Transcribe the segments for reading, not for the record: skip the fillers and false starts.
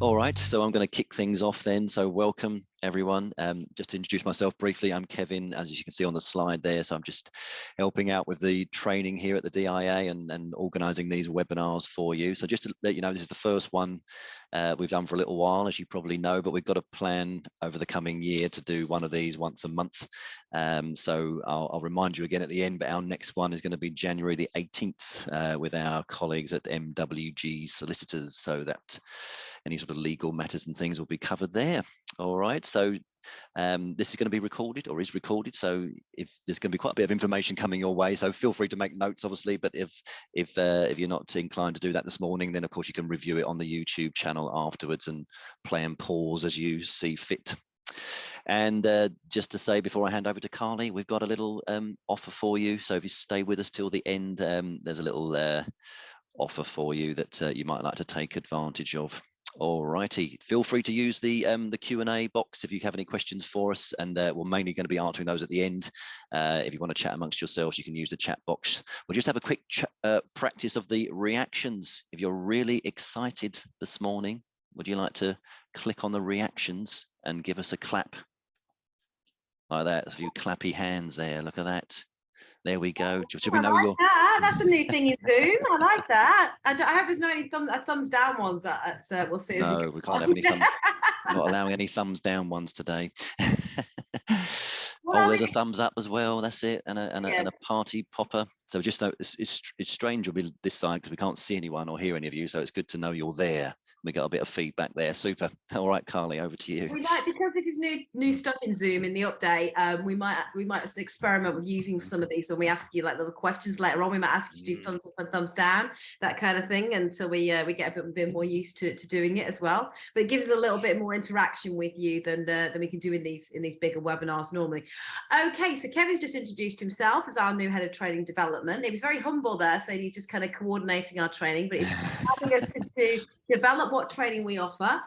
All right, so I'm going to kick things off then. So welcome everyone. Just to introduce myself briefly, I'm Kevin, as you can see on the slide there. So I'm just helping out with the training here at the DIA and organising these webinars for you. So just to let you know, this is the first one we've done for a little while, as you probably know, but we've got a plan over the coming year to do one of these once a month. So I'll remind you again at the end, but our next one is going to be January the 18th with our colleagues at MWG Solicitors, so that any sort of legal matters and things will be covered there. All right, so this is going to be recorded, or is recorded, so if there's going to be quite a bit of information coming your way, so feel free to make notes, obviously, but if you're not inclined to do that this morning, then of course you can review it on the YouTube channel afterwards and play and pause as you see fit. And just to say before I hand over to Carly, we've got a little offer for you, so if you stay with us till the end, there's a little offer for you that you might like to take advantage of. All righty, feel free to use the Q&A box if you have any questions for us, and we're mainly going to be answering those at the end. If you want to chat amongst yourselves, you can use the chat box. We'll just have a quick practice of the reactions. If you're really excited this morning, would you like to click on the reactions and give us a clap? Like that, a few clappy hands there, look at that. There we go. Should we know your... That's a new thing in Zoom. I like that. I hope there's no any thumbs down ones that we'll see. No, we can't have any thumbs. Not allowing any thumbs down ones today. Oh, there's a thumbs up as well. That's it, and a party popper. So just know it's strange you'll be this side because we can't see anyone or hear any of you. So it's good to know you're there. We got a bit of feedback there. Super. All right, Carly, over to you. We might, because this is new stuff in Zoom in the update. We might experiment with using some of these when we ask you like little questions later on. We might ask you to do thumbs up and thumbs down, that kind of thing, until we get a bit more used to doing it as well. But it gives us a little bit more interaction with you than we can do in these bigger webinars normally. Okay, so Kevin's just introduced himself as our new head of training development. He was very humble there, saying he's just kind of coordinating our training, but he's helping us to develop what training we offer,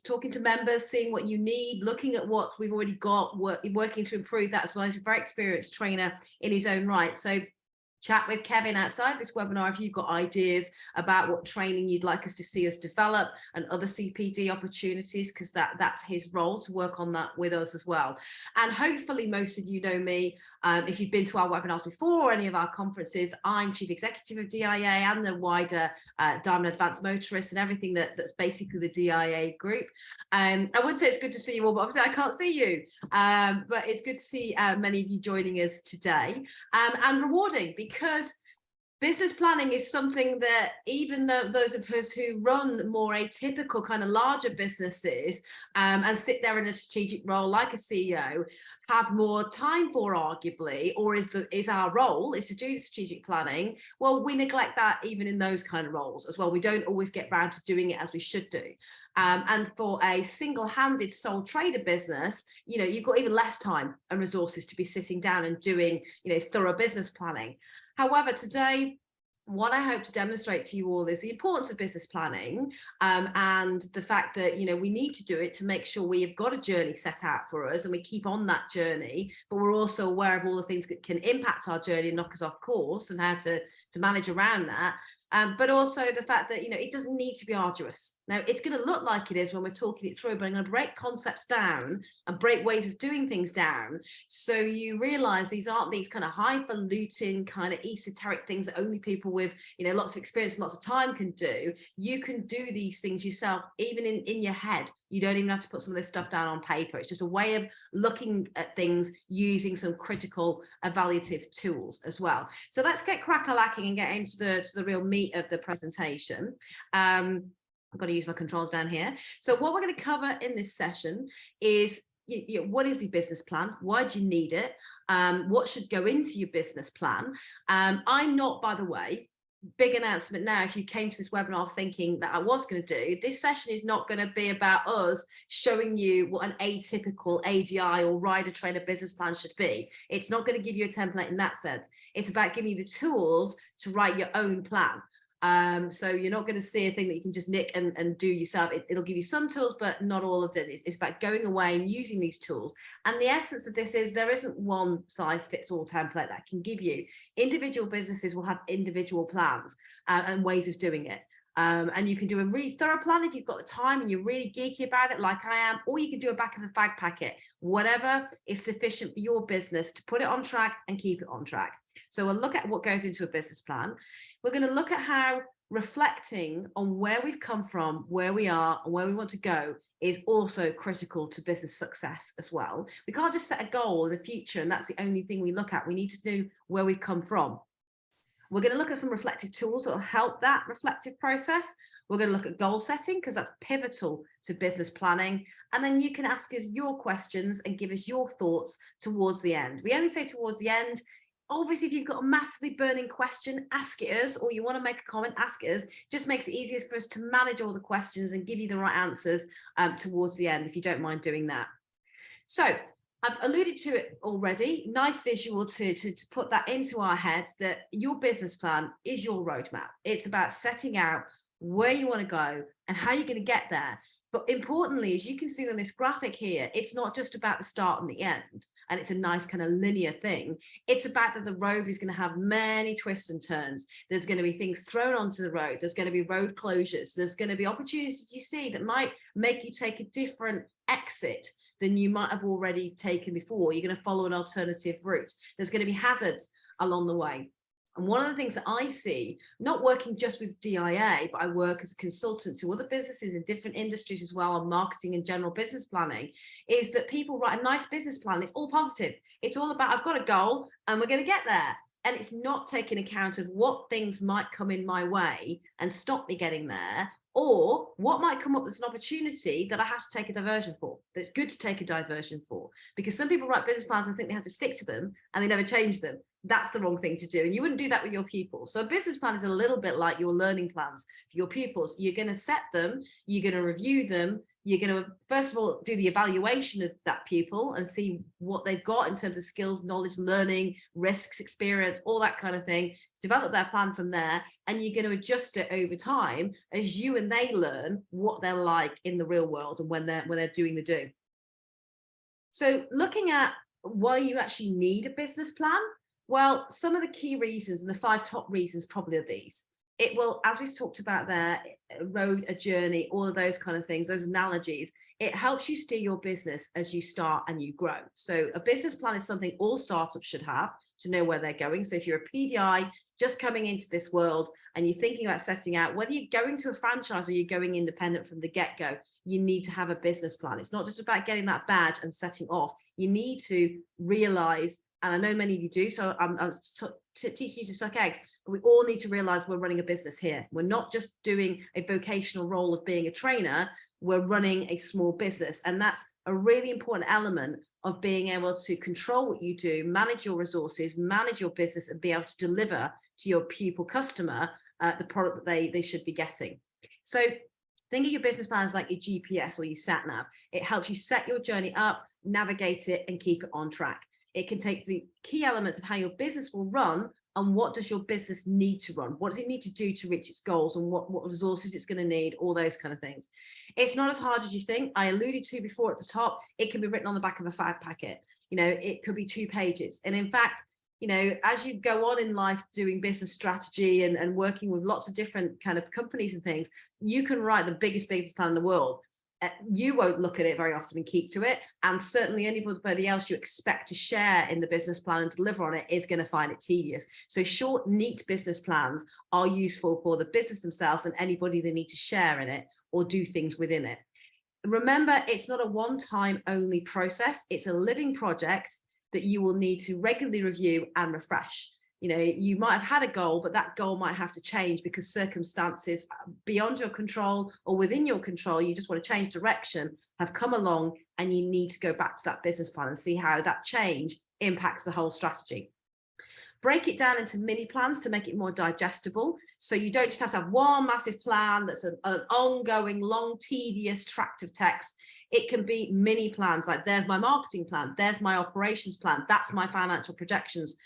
talking to members, seeing what you need, looking at what we've already got, working to improve that as well. He's a very experienced trainer in his own right. So chat with Kevin outside this webinar if you've got ideas about what training you'd like us to see us develop and other CPD opportunities, because that's his role to work on that with us as well. And hopefully most of you know me. If you've been to our webinars before or any of our conferences, I'm Chief Executive of DIA and the wider Diamond Advanced Motorists and everything that's basically the DIA group. I would say it's good to see you all, but obviously I can't see you. But it's good to see many of you joining us today, and rewarding, because business planning is something that even though those of us who run more atypical kind of larger businesses and sit there in a strategic role like a CEO have more time for, arguably, or is our role is to do strategic planning. Well, we neglect that even in those kind of roles as well. We don't always get around to doing it as we should do. And for a single-handed sole trader business, you've got even less time and resources to be sitting down and doing, thorough business planning. However, today, what I hope to demonstrate to you all is the importance of business planning and the fact that, we need to do it to make sure we have got a journey set out for us and we keep on that journey, but we're also aware of all the things that can impact our journey and knock us off course and how to manage around that. But also the fact that, it doesn't need to be arduous. Now, it's going to look like it is when we're talking it through, but I'm going to break concepts down and break ways of doing things down. So you realize these aren't these kind of highfalutin kind of esoteric things that only people with, lots of experience and lots of time can do. You can do these things yourself, even in your head. You don't even have to put some of this stuff down on paper. It's just a way of looking at things using some critical evaluative tools as well. So let's get crack-a-lacking and get into the real meat of the presentation. I've got to use my controls down here. So what we're going to cover in this session is what is the business plan? Why do you need it? What should go into your business plan? I'm not, by the way, big announcement now, if you came to this webinar thinking that I was going to do, this session is not going to be about us showing you what an atypical ADI or rider trainer business plan should be. It's not going to give you a template in that sense. It's about giving you the tools to write your own plan. So you're not going to see a thing that you can just nick and do yourself. It'll give you some tools, but not all of it. It's about going away and using these tools. And the essence of this is there isn't one size fits all template that can give you. Individual businesses will have individual plans and ways of doing it. And you can do a really thorough plan if you've got the time and you're really geeky about it, like I am, or you can do a back of a fag packet, whatever is sufficient for your business to put it on track and keep it on track. So we'll look at what goes into a business plan. We're going to look at how reflecting on where we've come from, where we are, and where we want to go is also critical to business success as well. We can't just set a goal in the future and that's the only thing we look at. We need to know where we've come from. We're going to look at some reflective tools that will help that reflective process. We're going to look at goal setting because that's pivotal to business planning. And then you can ask us your questions and give us your thoughts towards the end. We only say towards the end. Obviously, if you've got a massively burning question, ask it us, or you want to make a comment, ask it us. Just makes it easiest for us to manage all the questions and give you the right answers towards the end, if you don't mind doing that. So I've alluded to it already. Nice visual to put that into our heads, that your business plan is your roadmap. It's about setting out where you want to go and how you're going to get there. But importantly, as you can see on this graphic here, it's not just about the start and the end, and it's a nice kind of linear thing. It's about that the road is going to have many twists and turns. There's going to be things thrown onto the road. There's going to be road closures. There's going to be opportunities you see that might make you take a different exit than you might have already taken before. You're going to follow an alternative route. There's going to be hazards along the way. And one of the things that I see, not working just with DIA, but I work as a consultant to other businesses in different industries as well on marketing and general business planning, is that people write a nice business plan. It's all positive. It's all about, I've got a goal and we're going to get there. And it's not taking account of what things might come in my way and stop me getting there, or what might come up that's an opportunity that I have to take a diversion for. That's good to take a diversion for, because some people write business plans and think they have to stick to them and they never change them. That's the wrong thing to do. And you wouldn't do that with your pupils. So a business plan is a little bit like your learning plans for your pupils. You're going to set them, you're going to review them, you're going to, first of all, do the evaluation of that pupil and see what they've got in terms of skills, knowledge, learning, risks, experience, all that kind of thing. Develop their plan from there, and you're going to adjust it over time as you and they learn what they're like in the real world and when they're doing the do. So looking at why you actually need a business plan, well, some of the key reasons, and the 5 top reasons probably are these. It will, as we talked about there, a road, a journey, all of those kind of things, those analogies, it helps you steer your business as you start and you grow. So a business plan is something all startups should have to know where they're going. So if you're a PDI just coming into this world and you're thinking about setting out, whether you're going to a franchise or you're going independent from the get-go, you need to have a business plan. It's not just about getting that badge and setting off. You need to realize, and I know many of you do, so I'm teaching you to suck eggs, but we all need to realize we're running a business here. We're not just doing a vocational role of being a trainer, we're running a small business. And that's a really important element of being able to control what you do, manage your resources, manage your business, and be able to deliver to your pupil customer the product that they should be getting. So think of your business plan as like your GPS or your sat nav. It helps you set your journey up, navigate it, and keep it on track. It can take the key elements of how your business will run and what does your business need to run? What does it need to do to reach its goals, and what resources it's going to need, all those kind of things. It's not as hard as you think. I alluded to before at the top, it can be written on the back of a fag packet. You know, it could be 2 pages. And in fact, you know, as you go on in life doing business strategy and working with lots of different kind of companies and things, you can write the biggest business plan in the world. You won't look at it very often and keep to it, and certainly anybody else you expect to share in the business plan and deliver on it is going to find it tedious. So short, neat business plans are useful for the business themselves and anybody they need to share in it or do things within it. Remember, it's not a one-time only process. It's a living project that you will need to regularly review and refresh. You know, you might have had a goal, but that goal might have to change because circumstances beyond your control or within your control, you just want to change direction, have come along, and you need to go back to that business plan and see how that change impacts the whole strategy. Break it down into mini plans to make it more digestible. So you don't just have to have one massive plan that's an ongoing, long, tedious tract of text. It can be mini plans, like there's my marketing plan, there's my operations plan, that's my financial projections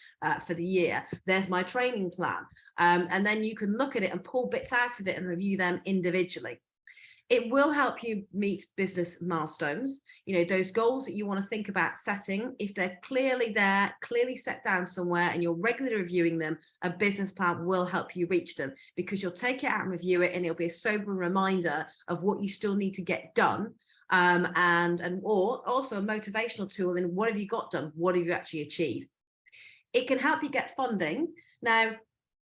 for the year, there's my training plan. And then you can look at it and pull bits out of it and review them individually. It will help you meet business milestones, those goals that you want to think about setting. If they're clearly there, clearly set down somewhere, and you're regularly reviewing them, a business plan will help you reach them, because you'll take it out and review it, and it'll be a sobering reminder of what you still need to get done. Or also a motivational tool in what have you got done? What have you actually achieved? It can help you get funding. Now,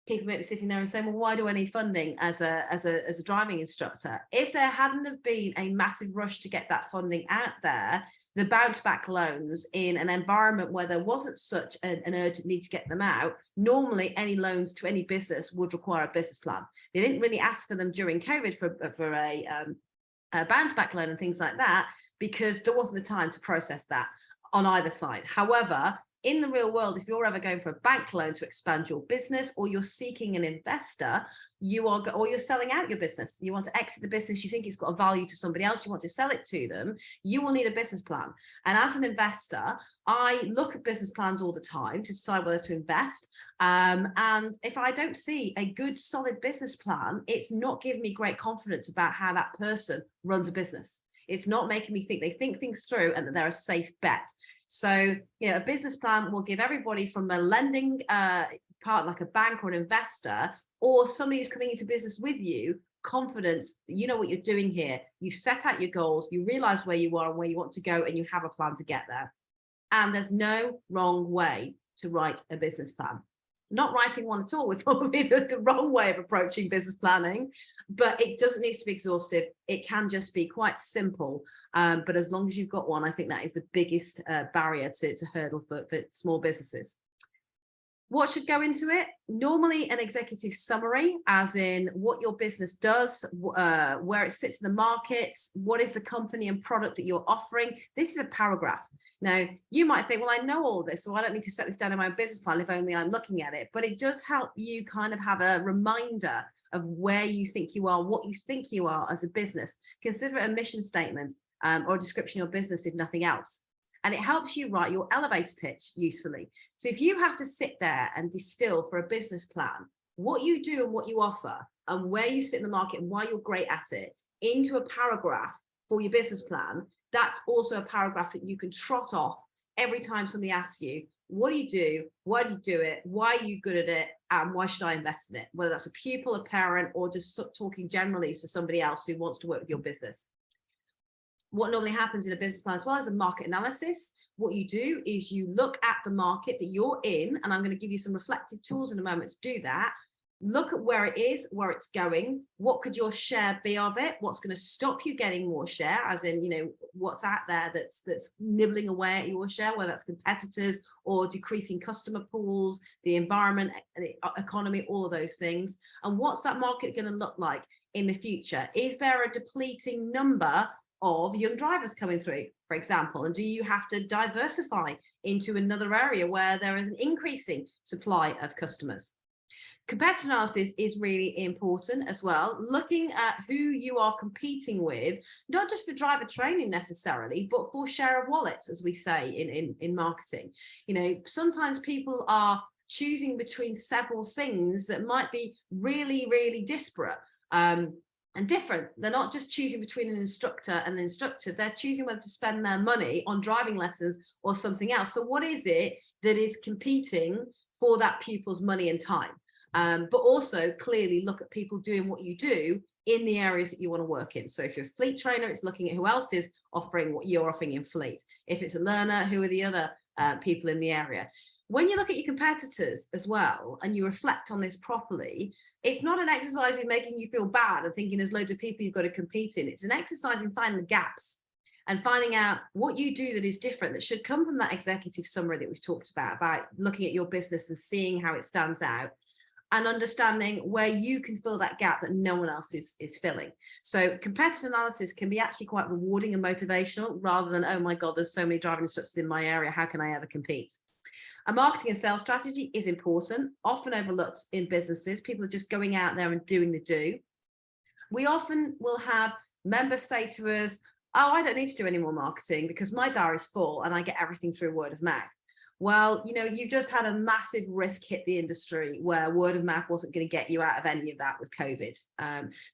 people may be sitting there and saying, well, why do I need funding as a driving instructor? If there hadn't have been a massive rush to get that funding out there, the bounce back loans in an environment where there wasn't such an urgent need to get them out, normally any loans to any business would require a business plan. They didn't really ask for them during COVID for a bounce back loan and things like that, because there wasn't the time to process that on either side. However, in the real world, if you're ever going for a bank loan to expand your business, or you're seeking an investor, or you're selling out your business, you want to exit the business, you think it's got a value to somebody else, you want to sell it to them, you will need a business plan. And as an investor, I look at business plans all the time to decide whether to invest. And if I don't see a good, solid business plan, it's not giving me great confidence about how that person runs a business. It's not making me think they think things through and that they're a safe bet. So, a business plan will give everybody, from a lending part, like a bank or an investor, or somebody who's coming into business with you, confidence that you know what you're doing here. You've set out your goals, you realize where you are and where you want to go, and you have a plan to get there. And there's no wrong way to write a business plan. Not writing one at all would probably be the wrong way of approaching business planning, but it doesn't need to be exhaustive. It can just be quite simple. But as long as you've got one, I think that is the biggest barrier to hurdle for small businesses. What should go into it? Normally an executive summary, as in what your business does, where it sits in the market, what is the company and product that you're offering. This is a paragraph. Now, you might think, well, I know all this, so I don't need to set this down in my business plan if only I'm looking at it. But it does help you kind of have a reminder of where you think you are, what you think you are as a business. Consider it a mission statement or a description of your business, if nothing else. And it helps you write your elevator pitch usefully. So if you have to sit there and distill for a business plan what you do and what you offer and where you sit in the market and why you're great at it into a paragraph for your business plan, that's also a paragraph that you can trot off every time somebody asks you, what do you do? Why do you do it? Why are you good at it? And why should I invest in it? Whether that's a pupil, a parent, or just talking generally to somebody else who wants to work with your business. What normally happens in a business plan as well as a market analysis, what you do is you look at the market that you're in, and I'm going to give you some reflective tools in a moment to do that. Look at where it is, where it's going. What could your share be of it? What's going to stop you getting more share, as in, what's out there that's nibbling away at your share, whether that's competitors or decreasing customer pools, the environment, the economy, all of those things. And what's that market going to look like in the future? Is there a depleting number of young drivers coming through, for example, and do you have to diversify into another area where there is an increasing supply of customers? Competitor analysis is really important as well, looking at who you are competing with, not just for driver training necessarily, but for share of wallets, as we say in marketing. Sometimes people are choosing between several things that might be really, really disparate. And different. They're not just choosing between an instructor and an instructor, they're choosing whether to spend their money on driving lessons or something else. So what is it that is competing for that pupil's money and time? But also clearly look at people doing what you do in the areas that you want to work in. So if you're a fleet trainer, it's looking at who else is offering what you're offering in fleet. If it's a learner, who are the other people in the area? When you look at your competitors as well, and you reflect on this properly, it's not an exercise in making you feel bad and thinking there's loads of people you've got to compete in. It's an exercise in finding the gaps and finding out what you do that is different, that should come from that executive summary that we've talked about looking at your business and seeing how it stands out, and understanding where you can fill that gap that no one else is filling. So competitor analysis can be actually quite rewarding and motivational, rather than, oh my God, there's so many driving instructors in my area, how can I ever compete? A marketing and sales strategy is important, often overlooked in businesses. People are just going out there and doing the do. We often will have members say to us, oh, I don't need to do any more marketing because my diary's full and I get everything through word of mouth. Well, you've just had a massive risk hit the industry where word of mouth wasn't going to get you out of any of that with COVID.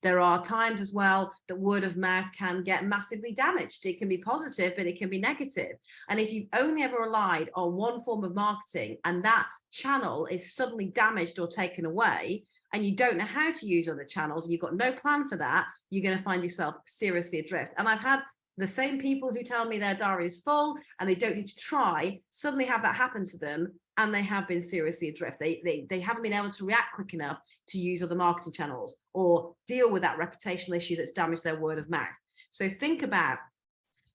There are times as well that word of mouth can get massively damaged. It can be positive, but it can be negative. And if you've only ever relied on one form of marketing and that channel is suddenly damaged or taken away, and you don't know how to use other channels, and you've got no plan for that, you're going to find yourself seriously adrift. And I've had the same people who tell me their diary is full and they don't need to try suddenly have that happen to them, and they have been seriously adrift. They haven't been able to react quick enough to use other marketing channels or deal with that reputational issue that's damaged their word of mouth. So think about,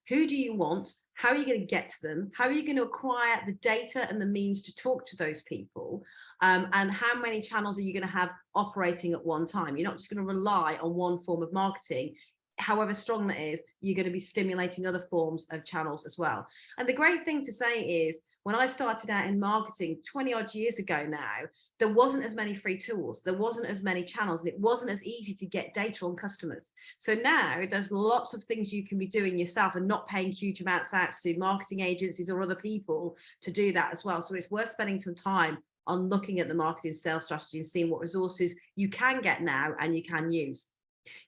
who do you want? How are you going to get to them? How are you going to acquire the data and the means to talk to those people? And how many channels are you going to have operating at one time? You're not just going to rely on one form of marketing. However strong that is, you're going to be stimulating other forms of channels as well. And the great thing to say is, when I started out in marketing 20 odd years ago now, there wasn't as many free tools, there wasn't as many channels, and it wasn't as easy to get data on customers. So now there's lots of things you can be doing yourself and not paying huge amounts out to marketing agencies or other people to do that as well. So it's worth spending some time on looking at the marketing sales strategy and seeing what resources you can get now and you can use.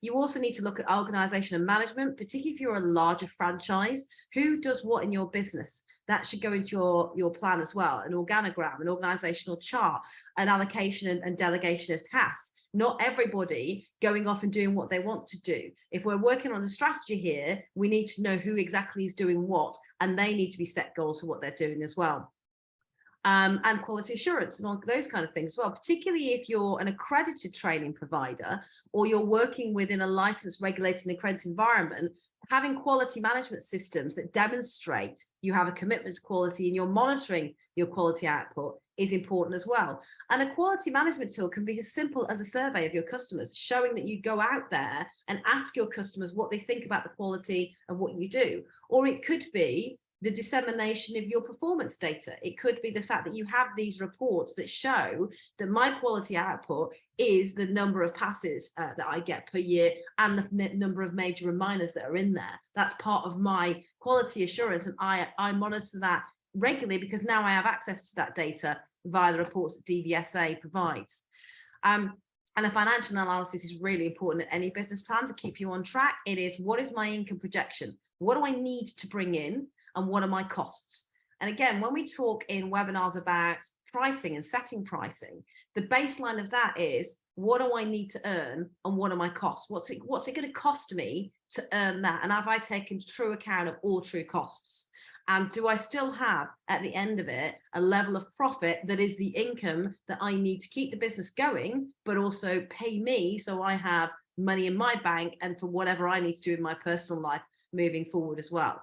You also need to look at organization and management, particularly if you're a larger franchise. Who does what in your business? That should go into your plan as well. An organogram, an organizational chart, an allocation and delegation of tasks. Not everybody going off and doing what they want to do. If we're working on a strategy here, we need to know who exactly is doing what, and they need to be set goals for what they're doing as well. And quality assurance and all those kind of things as well, particularly if you're an accredited training provider or you're working within a licensed, regulated and accredited environment. Having quality management systems that demonstrate you have a commitment to quality and you're monitoring your quality output is important as well. And a quality management tool can be as simple as a survey of your customers, showing that you go out there and ask your customers what they think about the quality of what you do. Or it could be the dissemination of your performance data. It could be the fact that you have these reports that show that my quality output is the number of passes that I get per year and the number of major reminders that are in there. That's part of my quality assurance, and I monitor that regularly because now I have access to that data via the reports that DVSA provides. And the financial analysis is really important in any business plan to keep you on track. It is, what is my income projection? What do I need to bring in? And what are my costs? And again, when we talk in webinars about pricing and setting pricing, the baseline of that is, what do I need to earn and what are my costs? What's it going to cost me to earn that? And have I taken true account of all true costs? And do I still have, at the end of it, a level of profit that is the income that I need to keep the business going, but also pay me so I have money in my bank and for whatever I need to do in my personal life moving forward as well.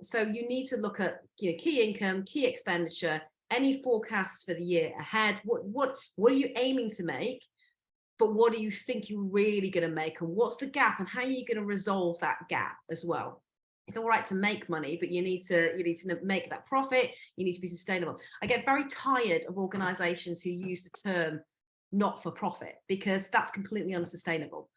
So you need to look at key income, key expenditure, any forecasts for the year ahead. What are you aiming to make? But what do you think you're really going to make? And what's the gap? And how are you going to resolve that gap as well? It's all right to make money, but you need to make that profit. You need to be sustainable. I get very tired of organizations who use the term not for profit, because that's completely unsustainable.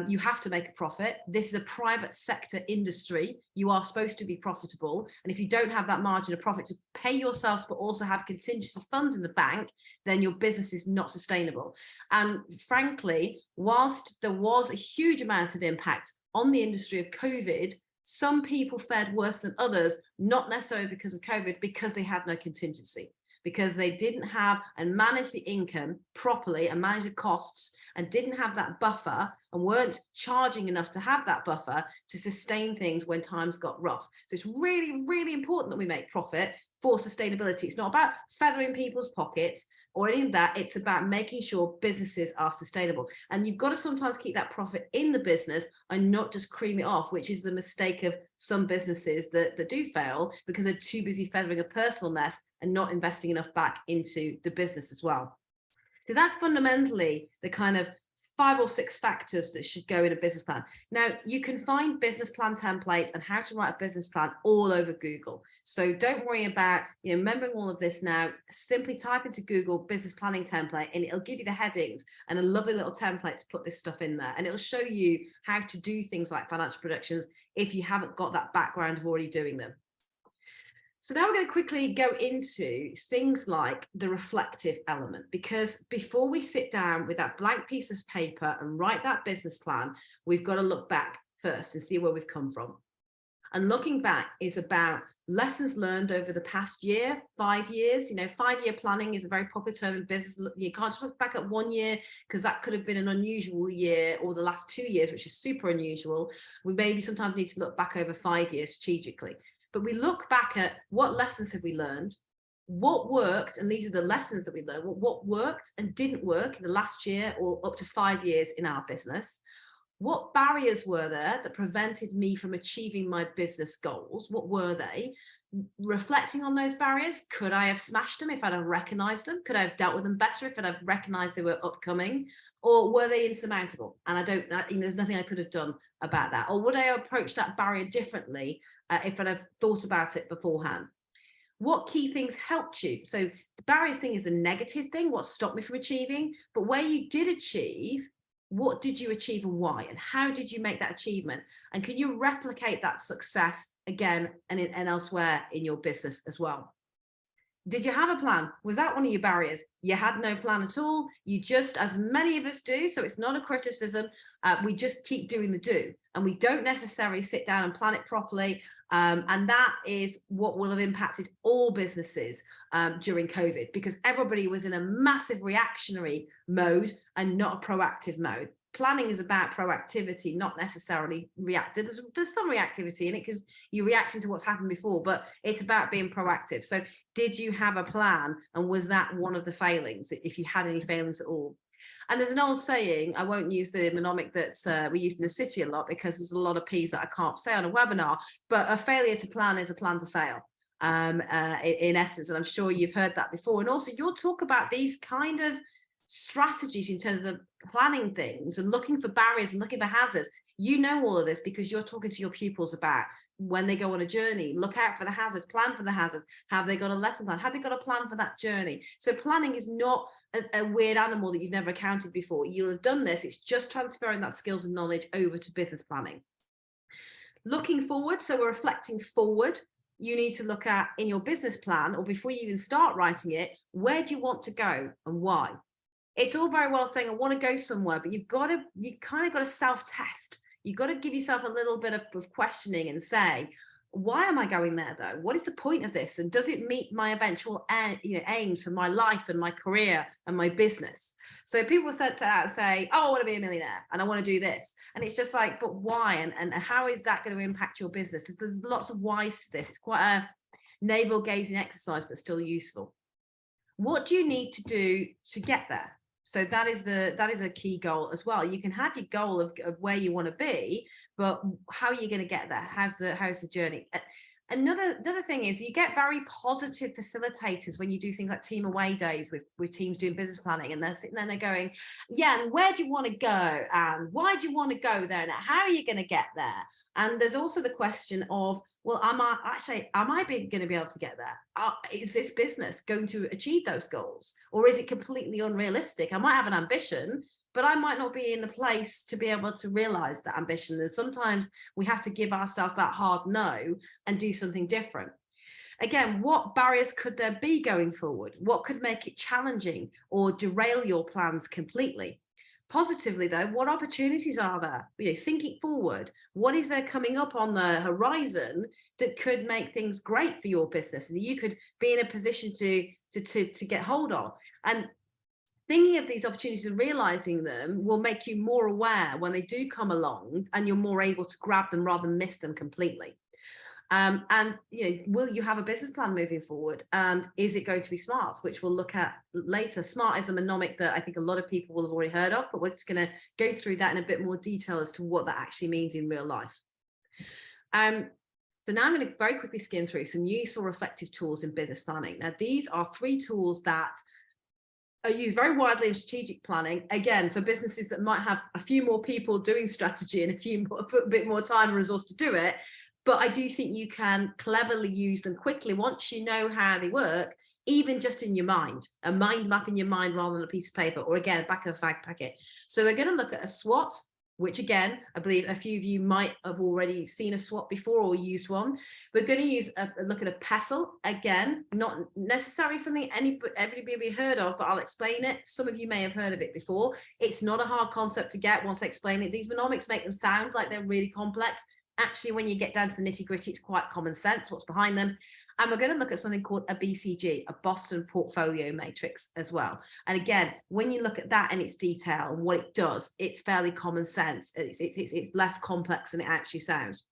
You have to make a profit. This is a private sector industry. You are supposed to be profitable. And if you don't have that margin of profit to pay yourselves, but also have contingency funds in the bank, then your business is not sustainable. And frankly, whilst there was a huge amount of impact on the industry of COVID, some people fared worse than others, not necessarily because of COVID, because they had no contingency, because they didn't have and manage the income properly and manage the costs and didn't have that buffer and weren't charging enough to have that buffer to sustain things when times got rough. So it's really, really important that we make profit for sustainability. It's not about feathering people's pockets or any of that. It's about making sure businesses are sustainable. And you've got to sometimes keep that profit in the business and not just cream it off, which is the mistake of some businesses that do fail because they're too busy feathering a personal nest and not investing enough back into the business as well. So that's fundamentally the kind of 5 or 6 factors that should go in a business plan. Now, you can find business plan templates and how to write a business plan all over Google. So don't worry about remembering all of this now. Simply type into Google business planning template and it'll give you the headings and a lovely little template to put this stuff in there. And it'll show you how to do things like financial projections if you haven't got that background of already doing them. So now we're going to quickly go into things like the reflective element, because before we sit down with that blank piece of paper and write that business plan, we've got to look back first and see where we've come from. And looking back is about lessons learned over the past year, 5 years. 5-year planning is a very popular term in business. You can't just look back at 1 year, because that could have been an unusual year, or the last 2 years, which is super unusual. We maybe sometimes need to look back over 5 years strategically. But we look back at what lessons have we learned, what worked, and these are the lessons that we learned, what worked and didn't work in the last year or up to 5 years in our business. What barriers were there that prevented me from achieving my business goals? What were they? Reflecting on those barriers, could I have smashed them if I'd have recognized them? Could I have dealt with them better if I'd have recognized they were upcoming? Or were they insurmountable? And there's nothing I could have done about that. Or would I approach that barrier differently if I'd have thought about it beforehand? What key things helped you? So the barriers thing is the negative thing, what stopped me from achieving, but where you did achieve, what did you achieve and why? And how did you make that achievement? And can you replicate that success again and elsewhere in your business as well? Did you have a plan? Was that one of your barriers? You had no plan at all. You just, as many of us do, so it's not a criticism, we just keep doing the do. And we don't necessarily sit down and plan it properly. And that is what will have impacted all businesses during COVID, because everybody was in a massive reactionary mode and not a proactive mode. Planning is about proactivity, not necessarily reactive. There's some reactivity in it because you're reacting to what's happened before, but it's about being proactive. So did you have a plan? And was that one of the failings, if you had any failings at all? And there's an old saying, I won't use the mnemonic that we use in the city a lot, because there's a lot of P's that I can't say on a webinar, but a failure to plan is a plan to fail, in essence. And I'm sure you've heard that before. And also you'll talk about these kind of strategies in terms of planning things and looking for barriers and looking for hazards. You know all of this because you're talking to your pupils about when they go on a journey. Look out for the hazards, plan for the hazards. Have they got a lesson plan? Have they got a plan for that journey? So planning is not a weird animal that you've never encountered before. You'll have done this. It's just transferring that skills and knowledge over to business planning. Looking forward, so we're reflecting forward. You need to look at in your business plan, or before you even start writing it, where do you want to go and why? It's all very well saying I want to go somewhere, but you kind of got to self-test. You've got to give yourself a little bit of questioning and say, why am I going there though? What is the point of this? And does it meet my eventual aims for my life and my career and my business? So people set out and say, oh, I want to be a millionaire and I want to do this. And it's just like, but why? And how is that going to impact your business? There's lots of whys to this. It's quite a navel gazing exercise, but still useful. What do you need to do to get there? So that is a key goal as well. You can have your goal of where you want to be, but how are you going to get there? How's the journey? Another thing is you get very positive facilitators when you do things like team away days with teams doing business planning, and they're sitting there and they're going, yeah, and where do you want to go? And why do you want to go there? And how are you going to get there? And there's also the question of, well, am I going to be able to get there? Is this business going to achieve those goals? Or is it completely unrealistic? I might have an ambition, but I might not be in the place to be able to realize that ambition. And sometimes we have to give ourselves that hard no and do something different. Again, what barriers could there be going forward? What could make it challenging or derail your plans completely? Positively though, what opportunities are there? Thinking forward, what is there coming up on the horizon that could make things great for your business and you could be in a position to get hold of? And thinking of these opportunities and realizing them will make you more aware when they do come along, and you're more able to grab them rather than miss them completely. And will you have a business plan moving forward? And is it going to be smart, which we'll look at later? Smart is a mnemonic that I think a lot of people will have already heard of, but we're just going to go through that in a bit more detail as to what that actually means in real life. So now I'm going to very quickly skim through some useful reflective tools in business planning. Now, these are 3 tools that are used very widely in strategic planning, again, for businesses that might have a few more people doing strategy and a bit more time and resource to do it. But I do think you can cleverly use them quickly once you know how they work, even just in your mind, a mind map in your mind rather than a piece of paper, or again, back of a fag packet. So we're going to look at a SWOT, which again, I believe a few of you might have already seen a SWOT before or used one. We're going to use a look at a pestle. Again, not necessarily something everybody heard of, but I'll explain it. Some of you may have heard of it before. It's not a hard concept to get once I explain it. These mnemonics make them sound like they're really complex. Actually, when you get down to the nitty gritty, it's quite common sense what's behind them. And we're going to look at something called a BCG, a Boston Portfolio Matrix as well. And again, when you look at that in its detail and what it does, it's fairly common sense. It's less complex than it actually sounds.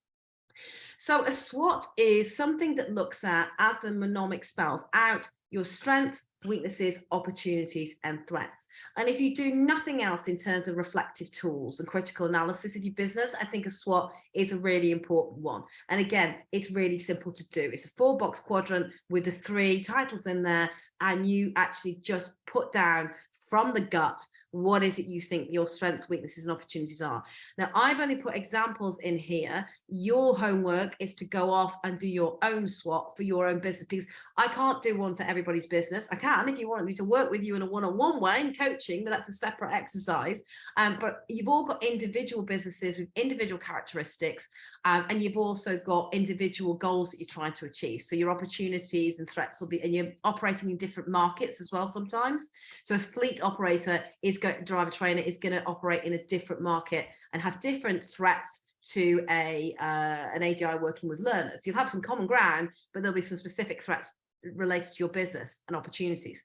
So a SWOT is something that looks at, as the mnemonic spells out, your strengths, weaknesses, opportunities, and threats. And if you do nothing else in terms of reflective tools and critical analysis of your business, I think a SWOT is a really important one. And again, it's really simple to do. It's a 4-box quadrant with the 3 titles in there, and you actually just put down from the gut what is it you think your strengths, weaknesses, and opportunities are. Now, I've only put examples in here. Your homework is to go off and do your own SWOT for your own business, because I can't do one for everybody's business. I can if you want me to work with you in a one-on-one way in coaching, but that's a separate exercise. But you've all got individual businesses with individual characteristics, and you've also got individual goals that you're trying to achieve. So your opportunities and threats will be, and you're operating in different markets as well sometimes. So a fleet operator is going to drive a trainer is going to operate in a different market and have different threats to an ADI working with learners. You'll have some common ground, but there'll be some specific threats related to your business and opportunities.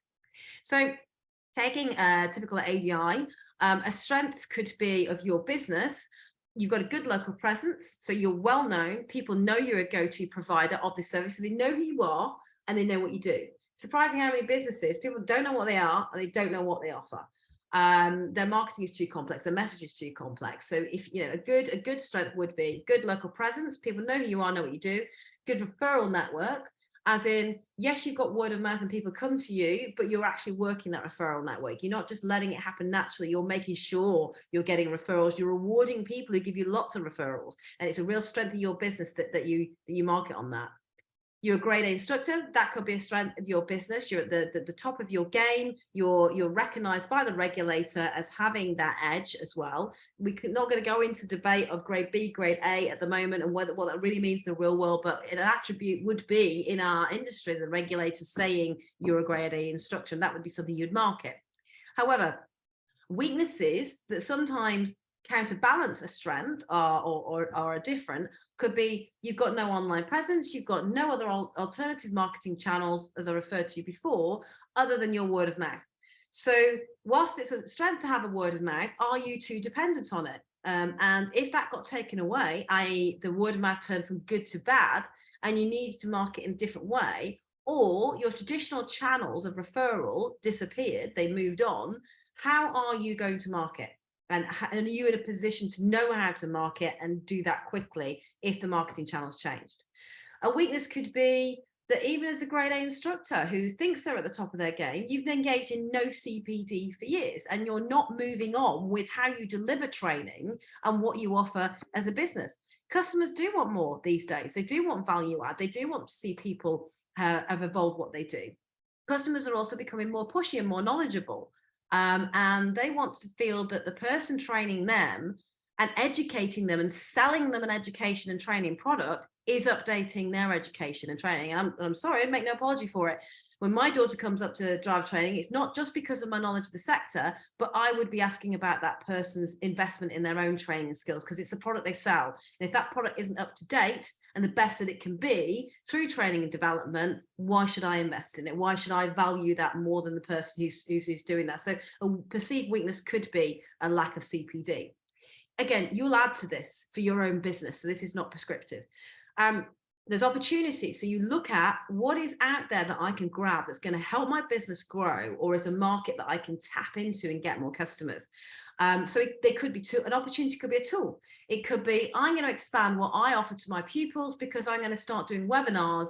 So taking a typical ADI, a strength could be of your business. You've got a good local presence, so you're well known. People know you're a go-to provider of this service, so they know who you are and they know what you do. Surprising how many businesses, people don't know what they are and they don't know what they offer. Their marketing is too complex, their message is too complex. So if you know, a good strength would be good local presence. People know who you are, know what you do. Good referral network, as in, yes, you've got word of mouth and people come to you, but you're actually working that referral network. You're not just letting it happen naturally. You're making sure you're getting referrals. You're rewarding people who give you lots of referrals, and it's a real strength of your business that you market on that. You're a grade A instructor. That could be a strength of your business. You're at the top of your game. You're recognized by the regulator as having that edge as well. We're not going to go into debate of grade B, grade A at the moment, and what that really means in the real world, but an attribute would be in our industry, the regulator saying you're a grade A instructor, and that would be something you'd market. However, weaknesses that sometimes counterbalance a strength or are different could be you've got no online presence, you've got no other alternative marketing channels, as I referred to before, other than your word of mouth. So whilst it's a strength to have a word of mouth, are you too dependent on it? And if that got taken away, i.e. the word of mouth turned from good to bad, and you need to market in a different way, or your traditional channels of referral disappeared, they moved on, how are you going to market? And are you in a position to know how to market and do that quickly if the marketing channels changed? A weakness could be that even as a grade A instructor who thinks they're at the top of their game, you've engaged in no CPD for years, and you're not moving on with how you deliver training and what you offer as a business. Customers do want more these days. They do want value add. They do want to see people have evolved what they do. Customers are also becoming more pushy and more knowledgeable. And they want to feel that the person training them and educating them and selling them an education and training product is updating their education and training. And I'm sorry, I make no apology for it. When my daughter comes up to drive training, it's not just because of my knowledge of the sector, but I would be asking about that person's investment in their own training skills, because it's the product they sell. And if that product isn't up to date and the best that it can be through training and development, why should I invest in it? Why should I value that more than the person who's doing that? So a perceived weakness could be a lack of CPD. Again, you'll add to this for your own business. So this is not prescriptive. There's opportunity. So you look at what is out there that I can grab that's going to help my business grow, or is a market that I can tap into and get more customers. So they could be an opportunity could be a tool. It could be, I'm going to expand what I offer to my pupils because I'm going to start doing webinars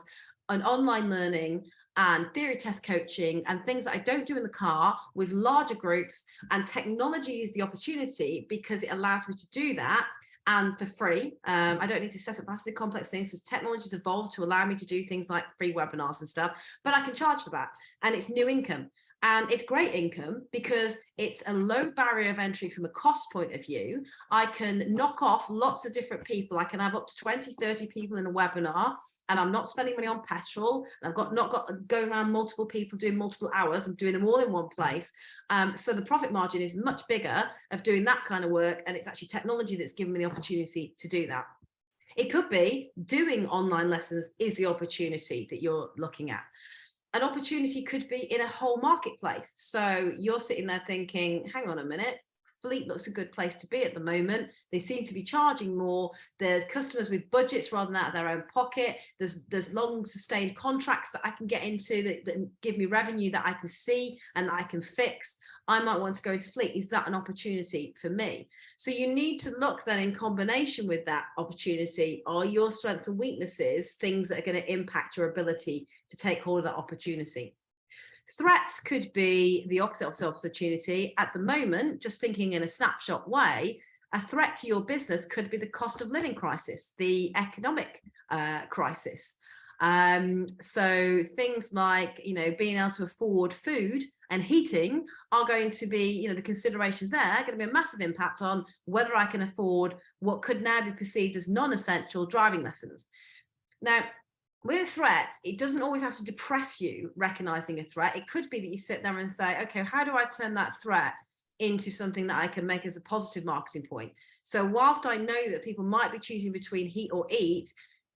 and online learning and theory test coaching and things that I don't do in the car with larger groups. And technology is the opportunity because it allows me to do that. And for free, I don't need to set up massive complex things, as technology's evolved to allow me to do things like free webinars and stuff, but I can charge for that, and it's new income. And it's great income because it's a low barrier of entry from a cost point of view. I can knock off lots of different people. I can have up to 20, 30 people in a webinar, and I'm not spending money on petrol. And I've not got going around multiple people doing multiple hours. I'm doing them all in one place. So the profit margin is much bigger of doing that kind of work. And it's actually technology that's given me the opportunity to do that. It could be doing online lessons is the opportunity that you're looking at. An opportunity could be in a whole marketplace. So you're sitting there thinking, hang on a minute, Fleet looks a good place to be at the moment. They seem to be charging more. There's customers with budgets rather than out of their own pocket. There's long sustained contracts that I can get into that give me revenue that I can see and that I can fix. I might want to go into Fleet. Is that an opportunity for me? So you need to look then in combination with that opportunity. Are your strengths and weaknesses things that are going to impact your ability to take hold of that opportunity? Threats could be the opposite of opportunity. At the moment, just thinking in a snapshot way, a threat to your business could be the cost of living crisis, the economic crisis. So things like, being able to afford food and heating are going to be, the considerations there are going to be a massive impact on whether I can afford what could now be perceived as non-essential driving lessons. Now, with a threat, it doesn't always have to depress you recognizing a threat. It could be that you sit there and say, okay, how do I turn that threat into something that I can make as a positive marketing point? So whilst I know that people might be choosing between heat or eat,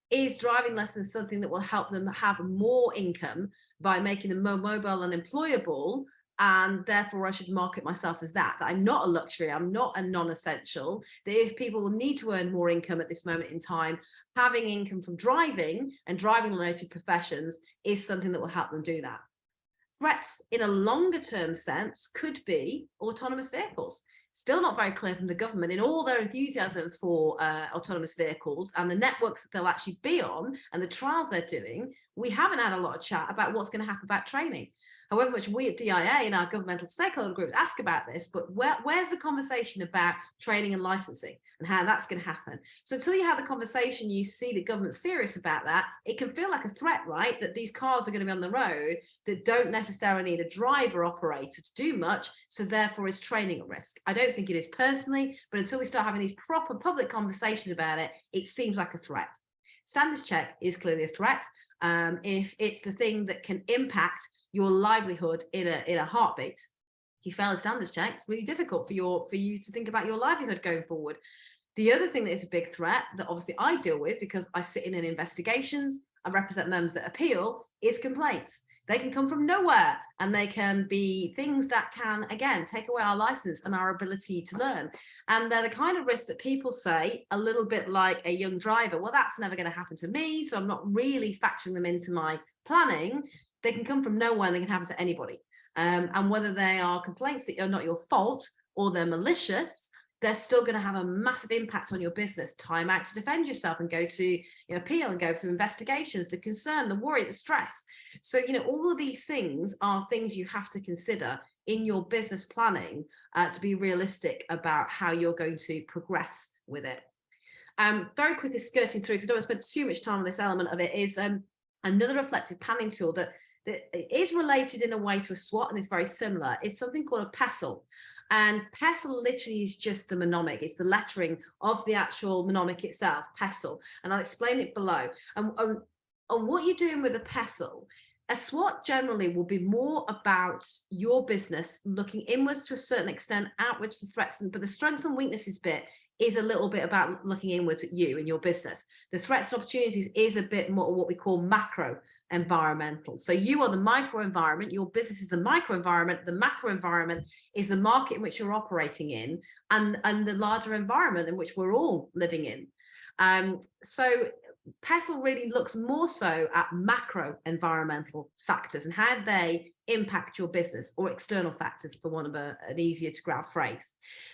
is driving lessons something that will help them have more income by making them more mobile and employable? And therefore I should market myself as that I'm not a luxury, I'm not a non-essential, that if people will need to earn more income at this moment in time, having income from driving and driving related professions is something that will help them do that. Threats in a longer term sense could be autonomous vehicles. Still not very clear from the government in all their enthusiasm for autonomous vehicles and the networks that they'll actually be on and the trials they're doing. We haven't had a lot of chat about what's going to happen about training. However much we at DIA and our governmental stakeholder group ask about this, but where's the conversation about training and licensing and how that's going to happen? So until you have the conversation, you see the government serious about that, it can feel like a threat, right? That these cars are going to be on the road that don't necessarily need a driver operator to do much, so therefore is training at risk. I don't think it is personally, but until we start having these proper public conversations about it, it seems like a threat. Standards check is clearly a threat. If it's the thing that can impact your livelihood in a heartbeat. If you fail a standards check, it's really difficult for you to think about your livelihood going forward. The other thing that is a big threat that obviously I deal with because I sit in investigations, I represent members that appeal, is complaints. They can come from nowhere and they can be things that can, again, take away our license and our ability to learn. And they're the kind of risk that people say, a little bit like a young driver, well, that's never going to happen to me, so I'm not really factoring them into my planning. They can come from nowhere and they can happen to anybody. And whether they are complaints that are not your fault or they're malicious, they're still going to have a massive impact on your business. Time out to defend yourself and go to appeal and go through investigations, the concern, the worry, the stress. So, all of these things are things you have to consider in your business planning to be realistic about how you're going to progress with it. Very quickly skirting through, because I don't want to spend too much time on this element of it, is another reflective planning tool that is related in a way to a SWOT and is very similar. It's something called a PESTLE. And PESTLE literally is just the mnemonic. It's the lettering of the actual mnemonic itself, PESTLE. And I'll explain it below. And what you're doing with a PESTLE, a SWOT generally will be more about your business looking inwards to a certain extent, outwards for threats, but the strengths and weaknesses bit is a little bit about looking inwards at you and your business. The threats and opportunities is a bit more what we call macro environmental. So you are the micro environment, your business is the micro environment, the macro environment is the market in which you're operating in, and the larger environment in which we're all living in. So PESTLE really looks more so at macro environmental factors and how they impact your business, or external factors, for want of an easier to grab phrase.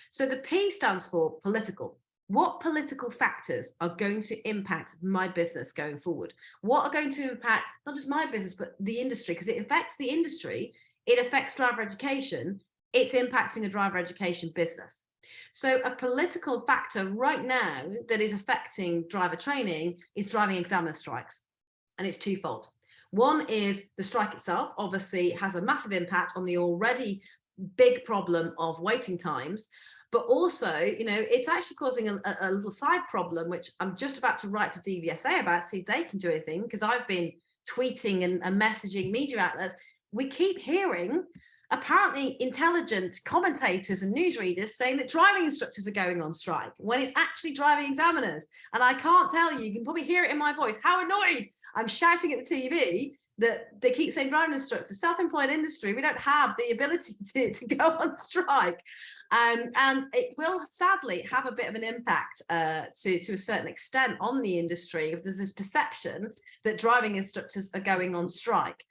So the P stands for political. What political factors are going to impact my business going forward? What are going to impact not just my business, but the industry? Because it affects the industry, it affects driver education, it's impacting a driver education business. So a political factor right now that is affecting driver training is driving examiner strikes. And it's twofold. One is the strike itself, obviously has a massive impact on the already big problem of waiting times. But also, you know, it's actually causing a little side problem, which I'm just about to write to DVSA about, see if they can do anything, because I've been tweeting and messaging media outlets. We keep hearing apparently intelligent commentators and newsreaders saying that driving instructors are going on strike when it's actually driving examiners. And I can't tell you, you can probably hear it in my voice, how annoyed I'm shouting at the TV that they keep saying driving instructors, self-employed industry, we don't have the ability to go on strike. And it will sadly have a bit of an impact to a certain extent on the industry if there's this perception that driving instructors are going on strike.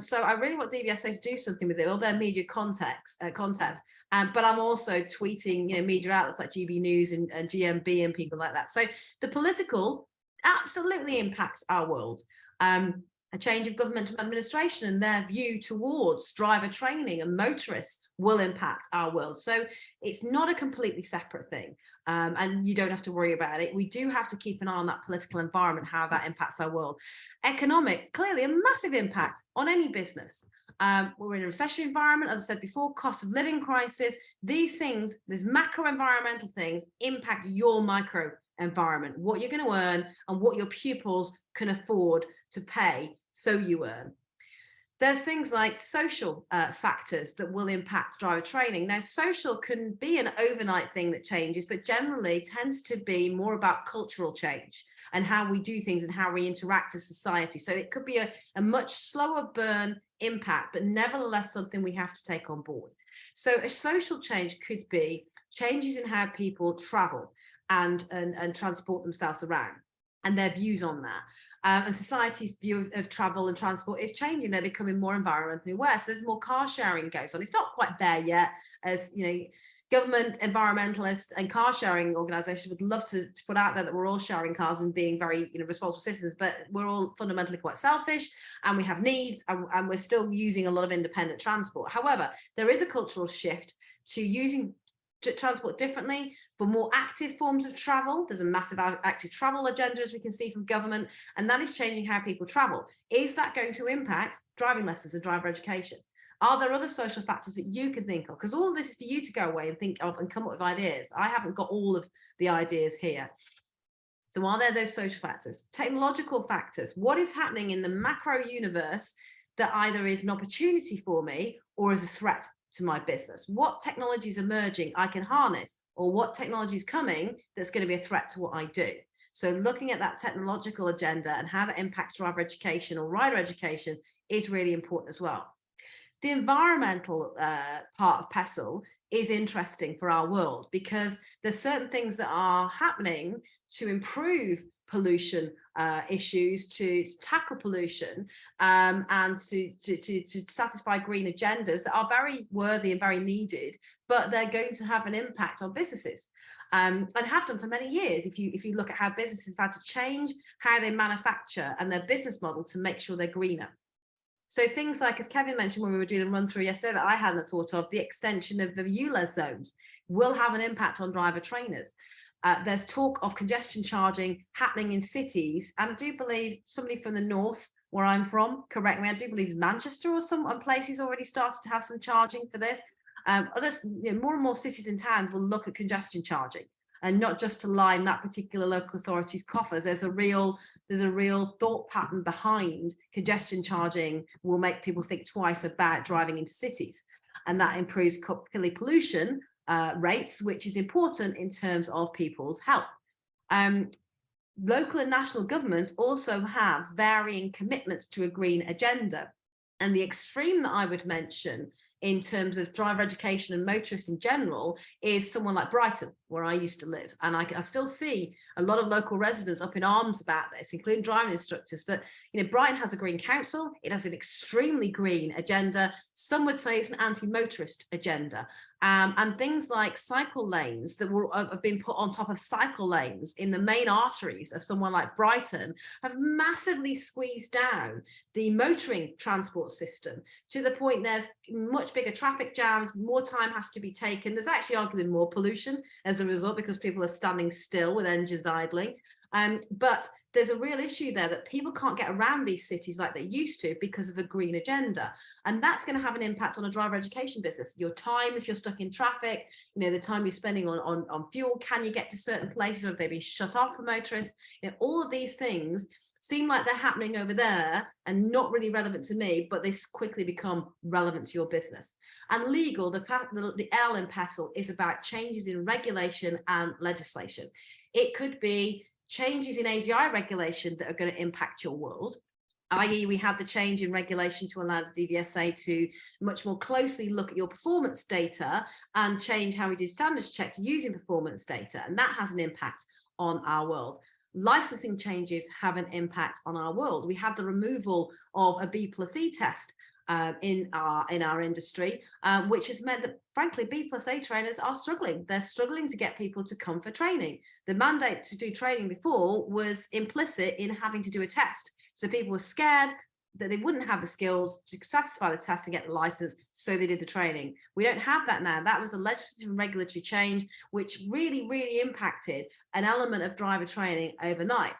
So I really want DVSA to do something with it, all their media content. But I'm also tweeting, you know, media outlets like GB News and GMB and people like that. So the political absolutely impacts our world. A change of government administration and their view towards driver training and motorists will impact our world. So it's not a completely separate thing, and you don't have to worry about it. We do have to keep an eye on that political environment, how that impacts our world. Economic, clearly a massive impact on any business. We're in a recession environment, as I said before, cost of living crisis. These things, these macro environmental things impact your micro environment, what you're going to earn and what your pupils can afford to pay, so you earn. There's things like social factors that will impact driver training. Now, social can be an overnight thing that changes, but generally tends to be more about cultural change and how we do things and how we interact as society. So it could be a much slower burn impact, but nevertheless something we have to take on board. So a social change could be changes in how people travel and transport themselves around, and their views on that. And society's view of travel and transport is changing. They're becoming more environmentally aware. So there's more car sharing goes on. It's not quite there yet, as you know, government, environmentalists and car sharing organizations would love to put out there that we're all sharing cars and being very, you know, responsible citizens, but we're all fundamentally quite selfish and we have needs, and we're still using a lot of independent transport. However, there is a cultural shift to using transport differently for more active forms of travel. There's a massive active travel agenda, as we can see from government, and that is changing how people travel. Is that going to impact driving lessons and driver education? Are there other social factors that you can think of? Because all of this is for you to go away and think of and come up with ideas. I haven't got all of the ideas here. So are there those social factors? Technological factors. What is happening in the macro universe that either is an opportunity for me or is a threat to my business? What technology is emerging I can harness, or what technology is coming that's going to be a threat to what I do? So looking at that technological agenda and how that impacts driver education or rider education is really important as well. The environmental part of PESTL is interesting for our world because there's certain things that are happening to improve pollution issues, to tackle pollution, and to satisfy green agendas that are very worthy and very needed, but they're going to have an impact on businesses, and have done for many years. If you look at how businesses have had to change how they manufacture and their business model to make sure they're greener. So things like, as Kevin mentioned when we were doing a run through yesterday that I hadn't thought of, the extension of the ULEZ zones will have an impact on driver trainers. There's talk of congestion charging happening in cities, and I do believe somebody from the north, where I'm from, correct me, I do believe Manchester or some places already started to have some charging for this. Others, you know, more and more cities and towns will look at congestion charging, and not just to line that particular local authority's coffers. There's a real thought pattern behind congestion charging will make people think twice about driving into cities, and that improves pollution rates, which is important in terms of people's health. Local and national governments also have varying commitments to a green agenda. And the extreme that I would mention in terms of driver education and motorists in general is someone like Brighton, where I used to live. And I still see a lot of local residents up in arms about this, including driving instructors, that, you know, Brighton has a green council. It has an extremely green agenda. Some would say it's an anti-motorist agenda. And things like cycle lanes that have been put on top of cycle lanes in the main arteries of someone like Brighton have massively squeezed down the motoring transport system to the point there's much bigger traffic jams, more time has to be taken. There's actually arguably more pollution as a result because people are standing still with engines idling. But there's a real issue there that people can't get around these cities like they used to because of a green agenda. And that's going to have an impact on a driver education business. Your time, if you're stuck in traffic, the time you're spending on fuel, can you get to certain places, or have they been shut off for motorists? All of these things seem like they're happening over there and not really relevant to me, but they quickly become relevant to your business. And legal, the L in PESTLE is about changes in regulation and legislation. It could be changes in AGI regulation that are going to impact your world, i.e. we had the change in regulation to allow the DVSA to much more closely look at your performance data and change how we do standards checks using performance data, and that has an impact on our world. Licensing changes have an impact on our world. We had the removal of a B+E test in our industry, which has meant that, frankly, B+A trainers are struggling. They're struggling to get people to come for training. The mandate to do training before was implicit in having to do a test. So people were scared that they wouldn't have the skills to satisfy the test and get the license, so they did the training. We don't have that now. That was a legislative and regulatory change, which really, really impacted an element of driver training overnight.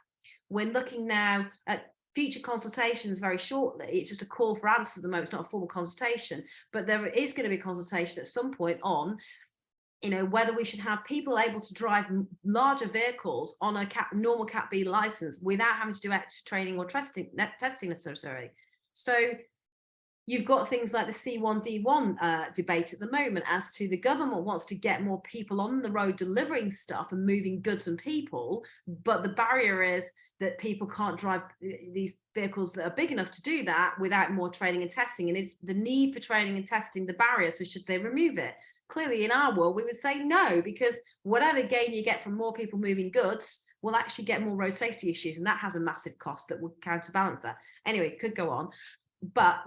We're looking now at future consultations very shortly. It's just a call for answers at the moment. It's not a formal consultation, but there is going to be a consultation at some point on whether we should have people able to drive larger vehicles on a normal Cat B license without having to do extra training or testing necessarily. So you've got things like the C1D1 debate at the moment as to the government wants to get more people on the road delivering stuff and moving goods and people, but the barrier is that people can't drive these vehicles that are big enough to do that without more training and testing. And is the need for training and testing the barrier? So should they remove it? Clearly, in our world, we would say no, because whatever gain you get from more people moving goods will actually get more road safety issues, and that has a massive cost that would counterbalance that. Anyway, could go on. But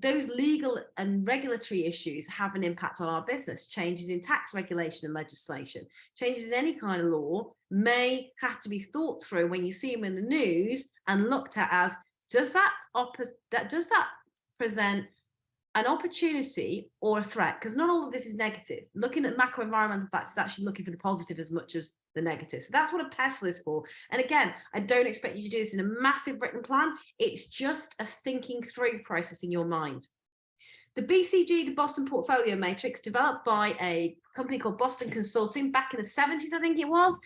those legal and regulatory issues have an impact on our business. Changes in tax regulation and legislation, changes in any kind of law may have to be thought through when you see them in the news and looked at as, does that present an opportunity or a threat? Because not all of this is negative. Looking at macro environmental factors is actually looking for the positive as much as the negative. So that's what a PESTLE is for. And again, I don't expect you to do this in a massive written plan. It's just a thinking through process in your mind. The BCG, the Boston Portfolio Matrix, developed by a company called Boston Consulting back in the 70s, I think it was.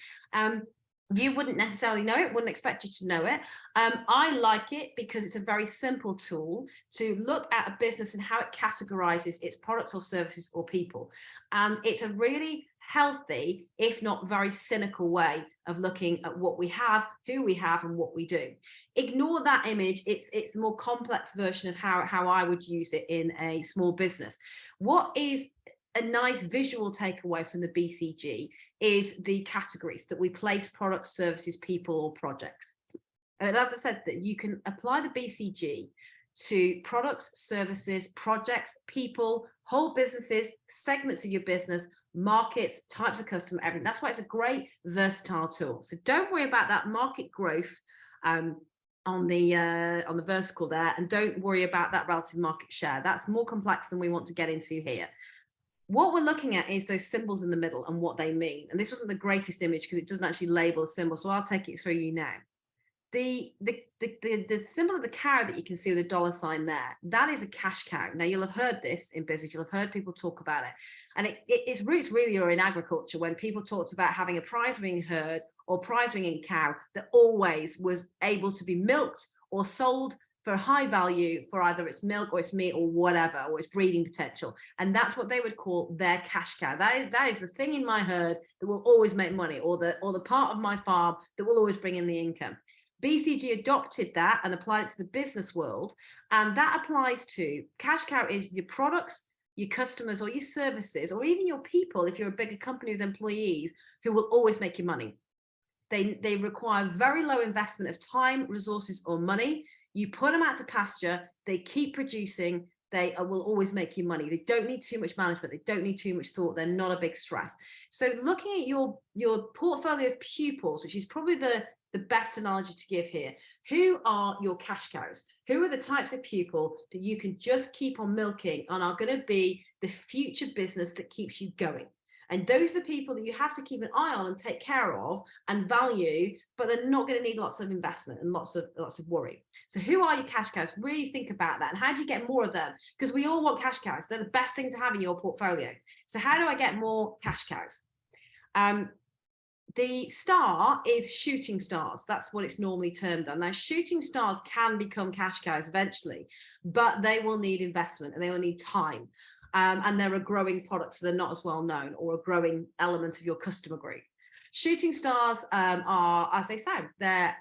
You wouldn't necessarily know it, wouldn't expect you to know it. I like it because it's a very simple tool to look at a business and how it categorizes its products or services or people. And it's a really healthy, if not very cynical way of looking at what we have, who we have, and what we do. Ignore that image. It's the more complex version of how I would use it in a small business. What is a nice visual takeaway from the BCG is the categories that we place: products, services, people, or projects. And as I said, that you can apply the BCG to products, services, projects, people, whole businesses, segments of your business, markets, types of customer, everything. That's why it's a great versatile tool. So don't worry about that market growth on the vertical there, and don't worry about that relative market share. That's more complex than we want to get into here. What we're looking at is those symbols in the middle and what they mean. And this wasn't the greatest image because it doesn't actually label a symbol, so I'll take it through you now. The symbol of the cow that you can see with a dollar sign there, that is a cash cow. Now, you'll have heard this in business, you'll have heard people talk about it. And its roots really are in agriculture, when people talked about having a prize-winning herd or prize-winning cow that always was able to be milked or sold for high value for either its milk or its meat or whatever, or its breeding potential. And that's what they would call their cash cow. That is the thing in my herd that will always make money, or the part of my farm that will always bring in the income. BCG adopted that and applied it to the business world. And that applies to cash cow is your products, your customers, or your services, or even your people, if you're a bigger company with employees, who will always make you money. They require very low investment of time, resources, or money. You put them out to pasture, they keep producing, they will always make you money. They don't need too much management, they don't need too much thought, they're not a big stress. So looking at your portfolio of pupils, which is probably the best analogy to give here, who are your cash cows? Who are the types of people that you can just keep on milking and are going to be the future business that keeps you going? And those are the people that you have to keep an eye on and take care of and value, but they're not going to need lots of investment and lots of worry. So who are your cash cows? Really think about that. And how do you get more of them? Because we all want cash cows. They're the best thing to have in your portfolio. So how do I get more cash cows? The star is shooting stars. That's what it's normally termed on. Now, shooting stars can become cash cows eventually, but they will need investment and they will need time. And they're a growing product, so they're not as well known, or a growing element of your customer group. Shooting stars are, as they sound, they're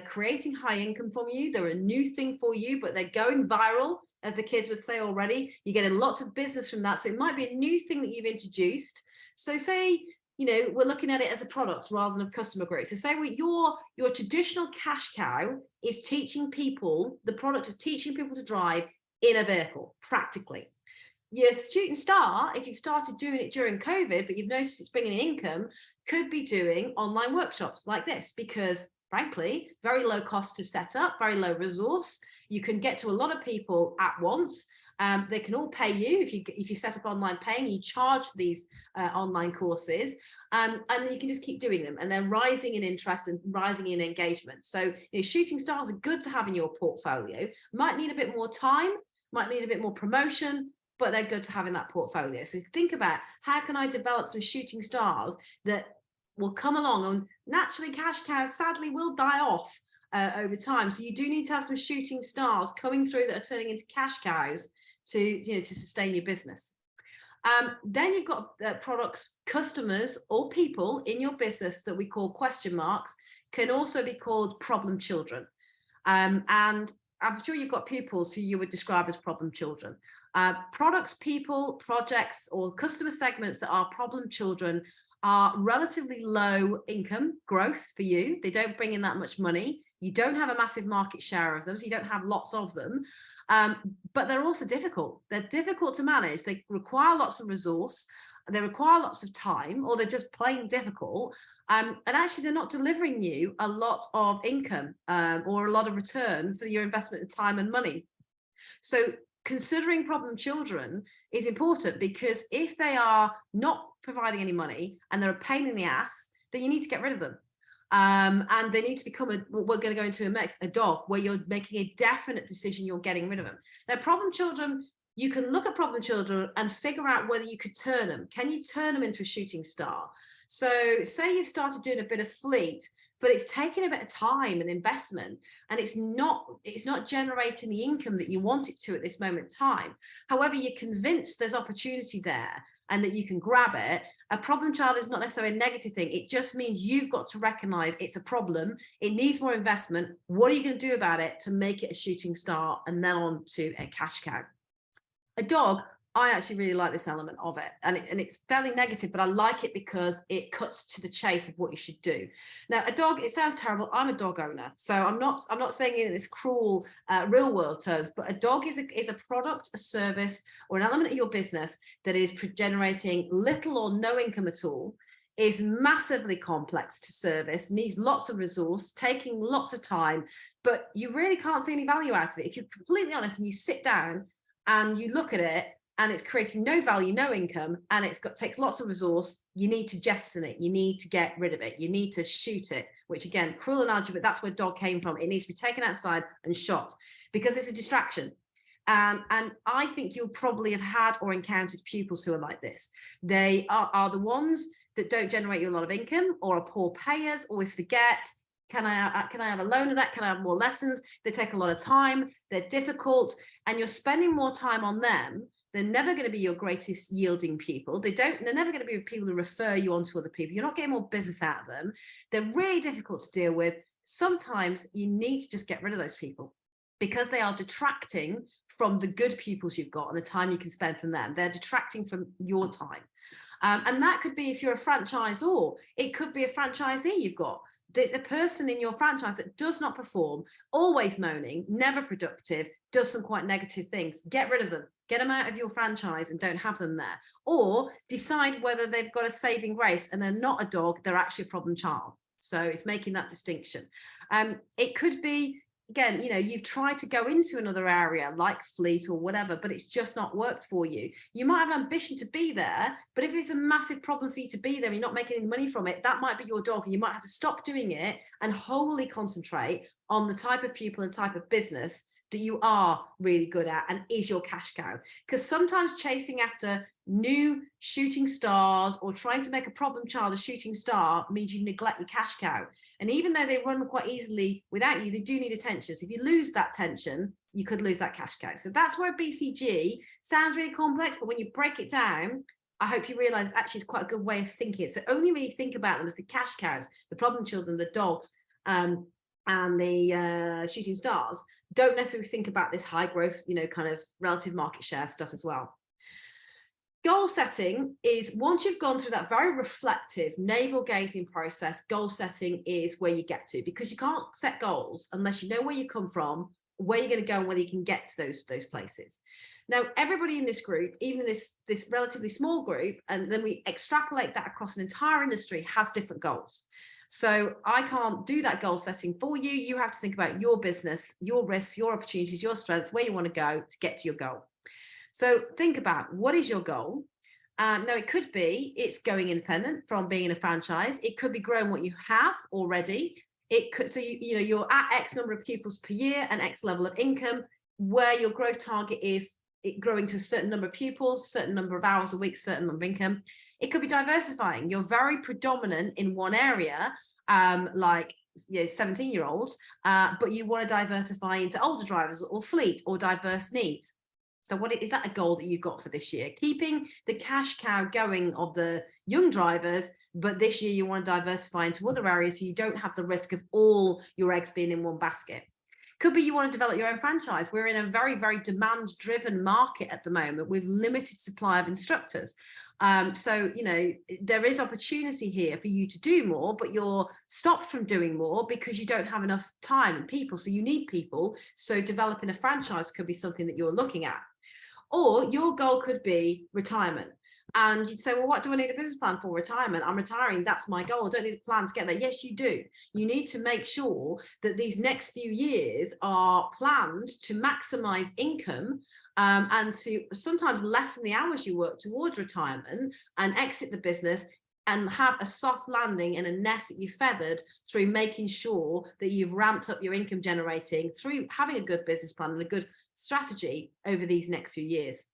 creating high income from you. They're a new thing for you, but they're going viral, as the kids would say already. You're getting lots of business from that. So it might be a new thing that you've introduced. So say, you know, we're looking at it as a product rather than a customer group. So say your traditional cash cow is teaching people, the product of teaching people to drive in a vehicle, practically. Your shooting star, if you've started doing it during COVID, but you've noticed it's bringing in income, could be doing online workshops like this, because frankly, very low cost to set up, very low resource. You can get to a lot of people at once. They can all pay you if you set up online paying. You charge for these online courses, and you can just keep doing them, and they're rising in interest and rising in engagement. So, you know, shooting stars are good to have in your portfolio. Might need a bit more time, might need a bit more promotion, but they're good to have in that portfolio. So think about, how can I develop some shooting stars that will come along? And naturally, cash cows sadly will die off over time. So you do need to have some shooting stars coming through that are turning into cash cows to, you know, to sustain your business. Then you've got products, customers or people in your business that we call question marks, can also be called problem children. And I'm sure you've got pupils who you would describe as problem children. Products, people, projects, or customer segments that are problem children are relatively low income growth for you. They don't bring in that much money. You don't have a massive market share of them, so you don't have lots of them. But they're also difficult. They're difficult to manage. They require lots of resource. They require lots of time, or they're just plain difficult. And actually, they're not delivering you a lot of income or a lot of return for your investment in time and money. So considering problem children is important, because if they are not providing any money and they're a pain in the ass, then you need to get rid of them. And they need to become we're going to go into a dog, where you're making a definite decision, you're getting rid of them. Now, problem children, you can look at problem children and figure out whether you could turn them. Can you turn them into a shooting star? So say you've started doing a bit of fleet, but it's taking a bit of time and investment, and it's not generating the income that you want it to at this moment in time. However, you're convinced there's opportunity there and that you can grab it. A problem child is not necessarily a negative thing. It just means you've got to recognize it's a problem. It needs more investment. What are you going to do about it to make it a shooting star, and then on to a cash cow? A dog, I actually really like this element of it, and it's fairly negative, but I like it because it cuts to the chase of what you should do. Now, a dog, it sounds terrible. I'm a dog owner, so I'm not saying it in this cruel real world terms, but a dog is a product, a service, or an element of your business that is generating little or no income at all, is massively complex to service, needs lots of resource, taking lots of time, but you really can't see any value out of it. If you're completely honest and you sit down and you look at it, and it's creating no value, no income, and takes lots of resource, you need to jettison it. You need to get rid of it. You need to shoot it, which again, cruel analogy, but that's where dog came from. It needs to be taken outside and shot, because it's a distraction. And I think you'll probably have had or encountered pupils who are like this. They are the ones that don't generate you a lot of income, or are poor payers, always forget. Can I have a loan of that? Can I have more lessons? They take a lot of time. They're difficult, and you're spending more time on them. They're never going to be your greatest yielding people. They're never going to be people who refer you on to other people. You're not getting more business out of them. They're really difficult to deal with. Sometimes you need to just get rid of those people, because they are detracting from the good pupils you've got and the time you can spend from them. They're detracting from your time. And that could be, if you're a franchisor, it could be a franchisee you've got. There's a person in your franchise that does not perform, always moaning, never productive, does some quite negative things. Get rid of them. Get them out of your franchise and don't have them there. Or decide whether they've got a saving grace and they're not a dog, they're actually a problem child. So it's making that distinction. It could be again, you know, you've tried to go into another area like fleet or whatever, but it's just not worked for you. You might have an ambition to be there, but if it's a massive problem for you to be there and you're not making any money from it, that might be your dog, and you might have to stop doing it and wholly concentrate on the type of people and type of business that you are really good at and is your cash cow. Because sometimes chasing after new shooting stars or trying to make a problem child a shooting star means you neglect your cash cow. And even though they run quite easily without you, they do need attention. So if you lose that tension, you could lose that cash cow. So that's where BCG sounds really complex, but when you break it down, I hope you realize actually it's quite a good way of thinking it. So only really think about them as the cash cows, the problem children, the dogs, and the shooting stars. Don't necessarily think about this high growth, you know, kind of relative market share stuff as well. Goal setting is, once you've gone through that very reflective navel gazing process, goal setting is where you get to, because you can't set goals unless you know where you come from, where you're going to go, and whether you can get to those places. Now, everybody in this group, even in this relatively small group, and then we extrapolate that across an entire industry, has different goals. So I can't do that goal setting for you. You have to think about your business, your risks, your opportunities, your strengths, where you want to go to get to your goal. So think about, what is your goal? Now, it could be it's going independent from being in a franchise. It could be growing what you have already. It could, so you know, you're at X number of pupils per year and X level of income, where your growth target is it growing to a certain number of pupils, certain number of hours a week, certain number of income. It could be diversifying. You're very predominant in one area, like, you know, 17-year-olds, but you want to diversify into older drivers or fleet or diverse needs. So what is that a goal that you've got for this year? Keeping the cash cow going of the young drivers, but this year you want to diversify into other areas so you don't have the risk of all your eggs being in one basket. Could be you want to develop your own franchise. We're in a very, very demand-driven market at the moment with limited supply of instructors. So, you know, there is opportunity here for you to do more, but you're stopped from doing more because you don't have enough time and people. So you need people. So developing a franchise could be something that you're looking at. Or your goal could be retirement. And you'd say, well, what do I need a business plan for retirement? I'm retiring. That's my goal. I don't need a plan to get there. Yes, you do. You need to make sure that these next few years are planned to maximize income, and to sometimes lessen the hours you work towards retirement and exit the business and have a soft landing and a nest that you feathered through making sure that you've ramped up your income generating through having a good business plan and a good strategy over these next few years.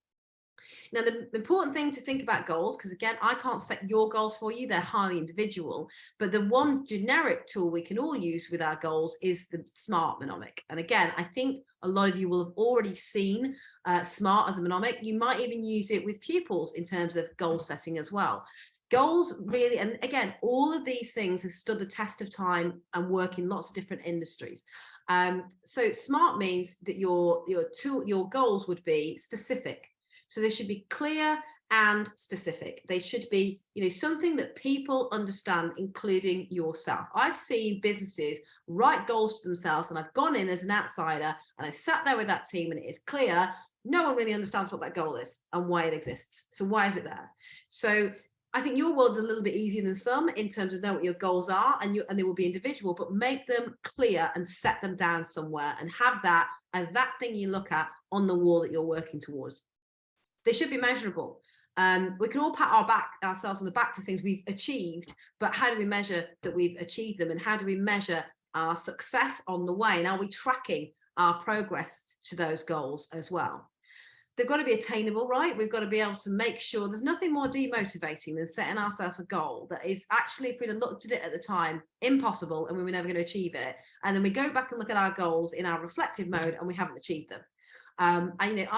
Now, the important thing to think about goals, because again, I can't set your goals for you, they're highly individual, but the one generic tool we can all use with our goals is the SMART mnemonic. And again, I think a lot of you will have already seen SMART as a mnemonic. You might even use it with pupils in terms of goal setting as well. Goals really, and again, all of these things have stood the test of time and work in lots of different industries. So SMART means that your goals would be specific. So they should be clear and specific. They should be, you know, something that people understand, including yourself. I've seen businesses write goals to themselves, and I've gone in as an outsider and I've sat there with that team, and it is clear no one really understands what that goal is and why it exists. So why is it there? So I think your world's a little bit easier than some in terms of know what your goals are, and they will be individual, but make them clear and set them down somewhere and have that as that thing you look at on the wall that you're working towards. They should be measurable. We can all pat ourselves on the back for things we've achieved, but how do we measure that we've achieved them, and how do we measure our success on the way? And are we tracking our progress to those goals as well? They've got to be attainable, right? We've got to be able to make sure there's nothing more demotivating than setting ourselves a goal that is actually, if we'd have looked at it at the time, impossible, and we were never going to achieve it. And then we go back and look at our goals in our reflective mode and we haven't achieved them. And you know,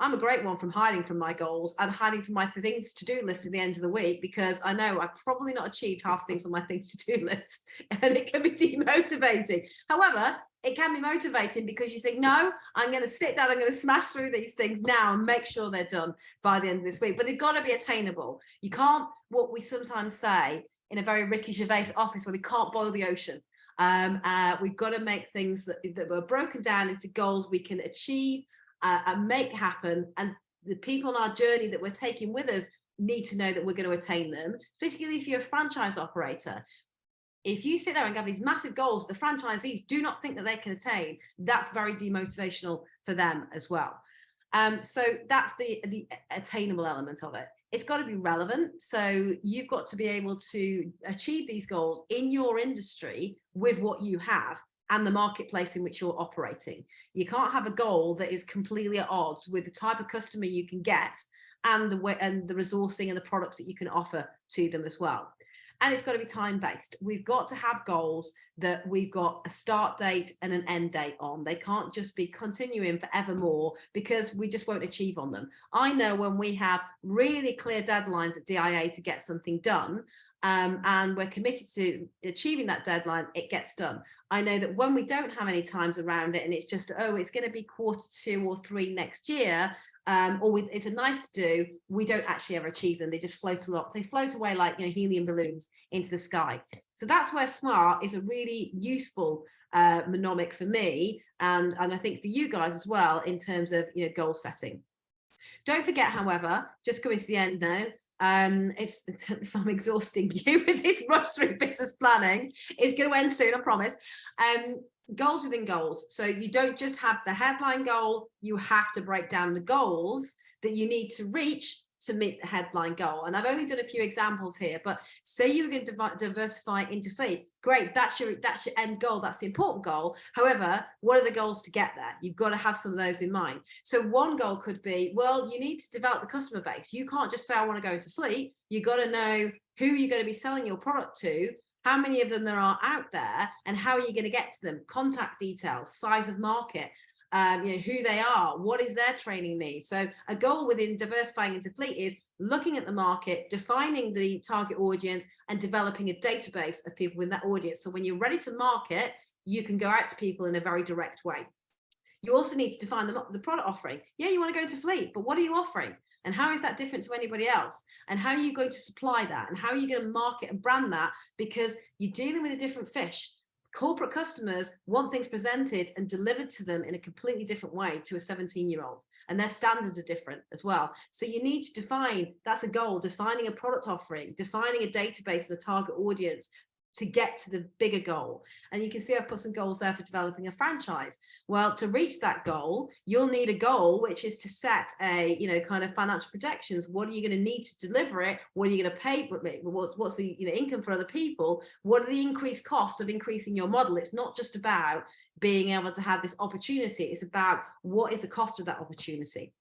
I'm a great one from hiding from my goals and hiding from my things to do list at the end of the week, because I know I've probably not achieved half things on my things to do list, and it can be demotivating. However, it can be motivating because you think, no, I'm going to sit down, I'm going to smash through these things now and make sure they're done by the end of this week. But they've got to be attainable. You can't, what we sometimes say in a very Ricky Gervais office, where we can't boil the ocean. We've got to make things that were broken down into goals we can achieve and make happen, and the people on our journey that we're taking with us need to know that we're going to attain them, particularly if you're a franchise operator. if you sit there and have these massive goals the franchisees do not think that they can attain, that's very demotivational for them as well. So that's the attainable element of it. It's got to be relevant. So you've got to be able to achieve these goals in your industry with what you have and the marketplace in which you're operating. You can't have a goal that is completely at odds with the type of customer you can get and the way and the resourcing and the products that you can offer to them as well. And it's got to be time-based. We've got to have goals that we've got a start date and an end date on. They can't just be continuing forevermore because we just won't achieve on them. I know when we have really clear deadlines at DIA to get something done, and we're committed to achieving that deadline, it gets done. I know that when we don't have any times around it and it's just, oh, it's going to be Q2 or 3 next year, it's a nice to do, we don't actually ever achieve them. They just float a lot. They float away like, you know, helium balloons into the sky. So that's where SMART is a really useful mnemonic for me, and I think for you guys as well, in terms of, you know, goal setting. Don't forget, however, just coming to the end now, if I'm exhausting you with this rush through business planning, it's going to end soon, I promise. Goals within goals. So you don't just have the headline goal, you have to break down the goals that you need to reach to meet the headline goal. And I've only done a few examples here, but say you were going to diversify into fleet. Great, that's your end goal, that's the important goal. However, what are the goals to get there? You've got to have some of those in mind. So one goal could be, well, you need to develop the customer base. You can't just say, I want to go into fleet. You've got to know who you're going to be selling your product to, how many of them there are out there, and how are you going to get to them? Contact details, size of market, you know, who they are, what is their training needs. So a goal within diversifying into fleet is looking at the market, defining the target audience, and developing a database of people in that audience. So when you're ready to market, you can go out to people in a very direct way. You also need to define the product offering. Yeah, you want to go into fleet, but what are you offering? And how is that different to anybody else? And how are you going to supply that? And how are you going to market and brand that? Because you're dealing with a different fish. Corporate customers want things presented and delivered to them in a completely different way to a 17-year-old. And their standards are different as well. So you need to define, that's a goal, defining a product offering, defining a database and a target audience to get to the bigger goal. And you can see I've put some goals there for developing a franchise. Well, to reach that goal, you'll need a goal, which is to set a, you know, kind of financial projections. What are you going to need to deliver it? What are you going to pay? What's the, you know, income for other people? What are the increased costs of increasing your model? It's not just about being able to have this opportunity. It's about what is the cost of that opportunity.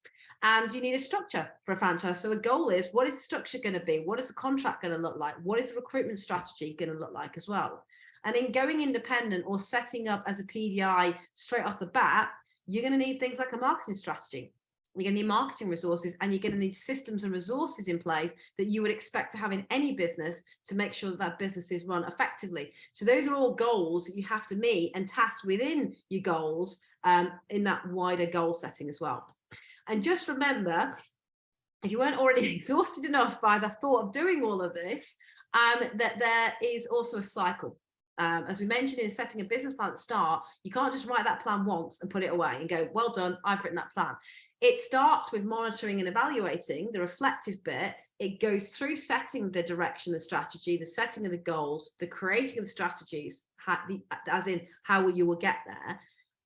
And you need a structure for a franchise. So a goal is, what is the structure going to be? What is the contract going to look like? What is the recruitment strategy going to look like as well? And in going independent or setting up as a PDI straight off the bat, you're going to need things like a marketing strategy. You're going to need marketing resources, and you're going to need systems and resources in place that you would expect to have in any business to make sure that that business is run effectively. So those are all goals that you have to meet and task within your goals in that wider goal setting as well. And just remember, if you weren't already exhausted enough by the thought of doing all of this, that there is also a cycle. As we mentioned in setting a business plan at the start, you can't just write that plan once and put it away and go, well done, I've written that plan. It starts with monitoring and evaluating, the reflective bit. It goes through setting the direction, the strategy, the setting of the goals, the creating of the strategies, as in how you will get there.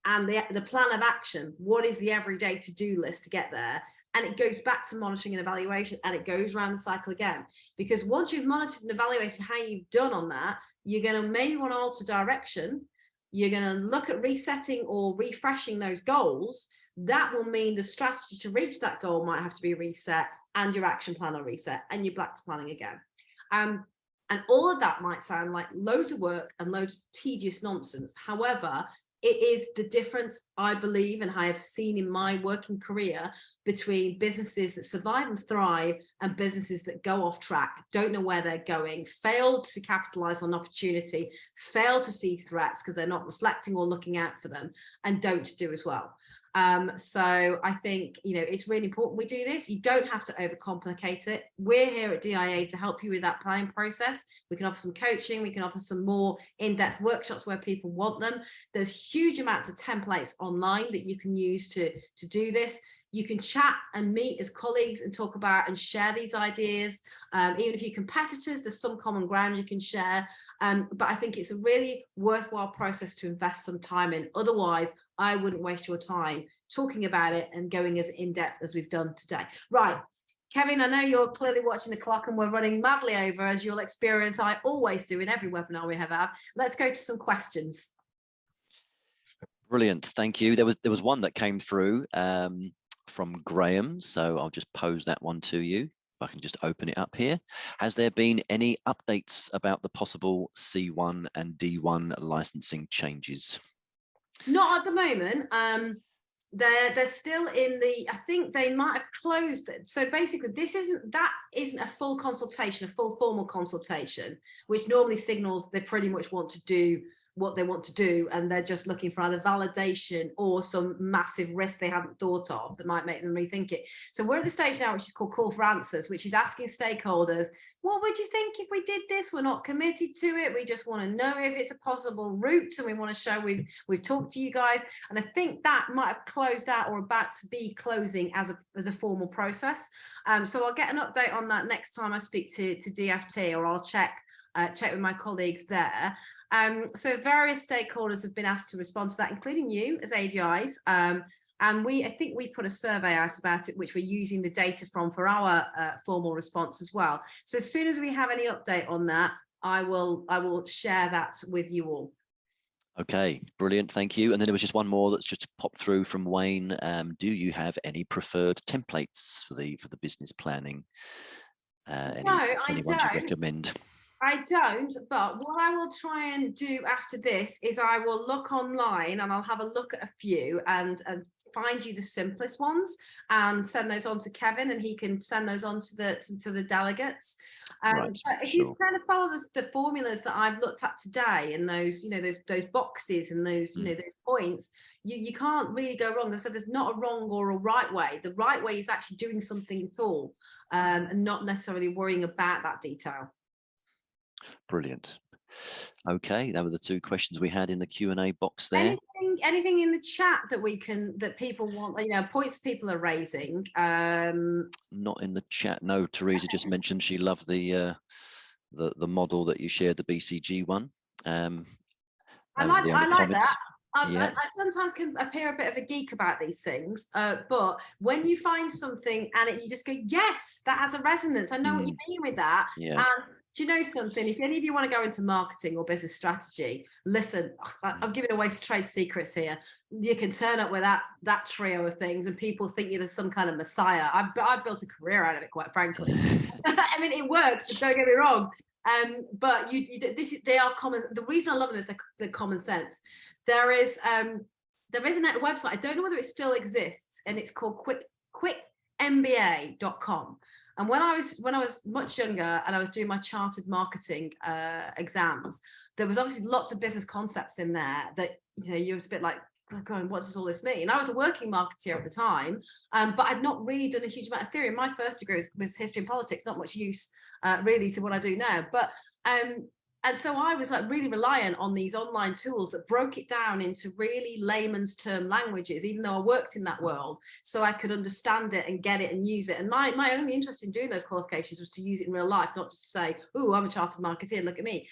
And the plan of action, what is the everyday to-do list to get there? And it goes back to monitoring and evaluation, and it goes around the cycle again. Because once you've monitored and evaluated how you've done on that, you're going to maybe want to alter direction. You're going to look at resetting or refreshing those goals. That will mean the strategy to reach that goal might have to be reset, and your action plan will reset, and you're back to planning again. And all of that might sound like loads of work and loads of tedious nonsense. However, it is the difference, I believe, and I have seen in my working career between businesses that survive and thrive and businesses that go off track, don't know where they're going, fail to capitalize on opportunity, fail to see threats because they're not reflecting or looking out for them, and don't do as well. So I think, you know, it's really important we do this. You don't have to overcomplicate it. We're here at DIA to help you with that planning process. We can offer some coaching. We can offer some more in-depth workshops where people want them. There's huge amounts of templates online that you can use to do this. You can chat and meet as colleagues and talk about and share these ideas. Even if you're competitors, there's some common ground you can share. But I think it's a really worthwhile process to invest some time in. Otherwise, I wouldn't waste your time talking about it and going as in-depth as we've done today. Right. Kevin, I know you're clearly watching the clock and we're running madly over, as you'll experience I always do in every webinar we have had. Let's go to some questions. Brilliant, thank you. There was one that came through from Graham, so I'll just pose that one to you. If I can just open it up here. Has there been any updates about the possible C1 and D1 licensing changes? Not at the moment. They're still in the, I think they might have closed it. So basically that isn't a full consultation, a full formal consultation, which normally signals they pretty much want to do what they want to do, and they're just looking for either validation or some massive risk they hadn't thought of that might make them rethink it. So we're at the stage now which is called call for answers, which is asking stakeholders, what would you think if we did this? We're not committed to it, we just want to know if it's a possible route, and we want to show we've talked to you guys. And I think that might have closed out or about to be closing as a formal process. So I'll get an update on that next time I speak to DFT, or I'll check with my colleagues there. So various stakeholders have been asked to respond to that, including you as ADIs. And I think we put a survey out about it, which we're using the data from for our formal response as well. So as soon as we have any update on that, I will share that with you all. Okay, brilliant, thank you. And then there was just one more that's just popped through from Wayne. Do you have any preferred templates for the business planning? Any ones you recommend? I don't, but what I will try and do after this is I will look online and I'll have a look at a few and find you the simplest ones and send those on to Kevin, and he can send those on to the delegates. Right, but if you kind of follow the formulas that I've looked at today, and those those boxes and those those points, you can't really go wrong. So there's not a wrong or a right way. The right way is actually doing something at all, and not necessarily worrying about that detail. Brilliant. Okay, that were the two questions we had in the Q&A box there. Anything in the chat that people want, points people are raising? Not in the chat, no. Teresa just mentioned she loved the model that you shared, the BCG one. I like that. Yeah. I sometimes can appear a bit of a geek about these things, but when you find something and you just go, yes, that has a resonance. I know what you mean with that. Yeah. And do you know something? If any of you want to go into marketing or business strategy, listen, I'm giving away trade secrets here. You can turn up with that trio of things and people think you're some kind of messiah. I've built a career out of it, quite frankly. I mean, it works, but don't get me wrong. But they are common. The reason I love them is they're common sense. There is a website, I don't know whether it still exists, and it's called quickmba.com. And when I was much younger and I was doing my chartered marketing exams, there was obviously lots of business concepts in there that you was a bit like, going, what does all this mean? And I was a working marketeer at the time, but I'd not really done a huge amount of theory. My first degree was history and politics, not much use really to what I do now. But and so I was like really reliant on these online tools that broke it down into really layman's term languages, even though I worked in that world, so I could understand it and get it and use it. And my only interest in doing those qualifications was to use it in real life, not just to say, oh, I'm a chartered marketeer, look at me.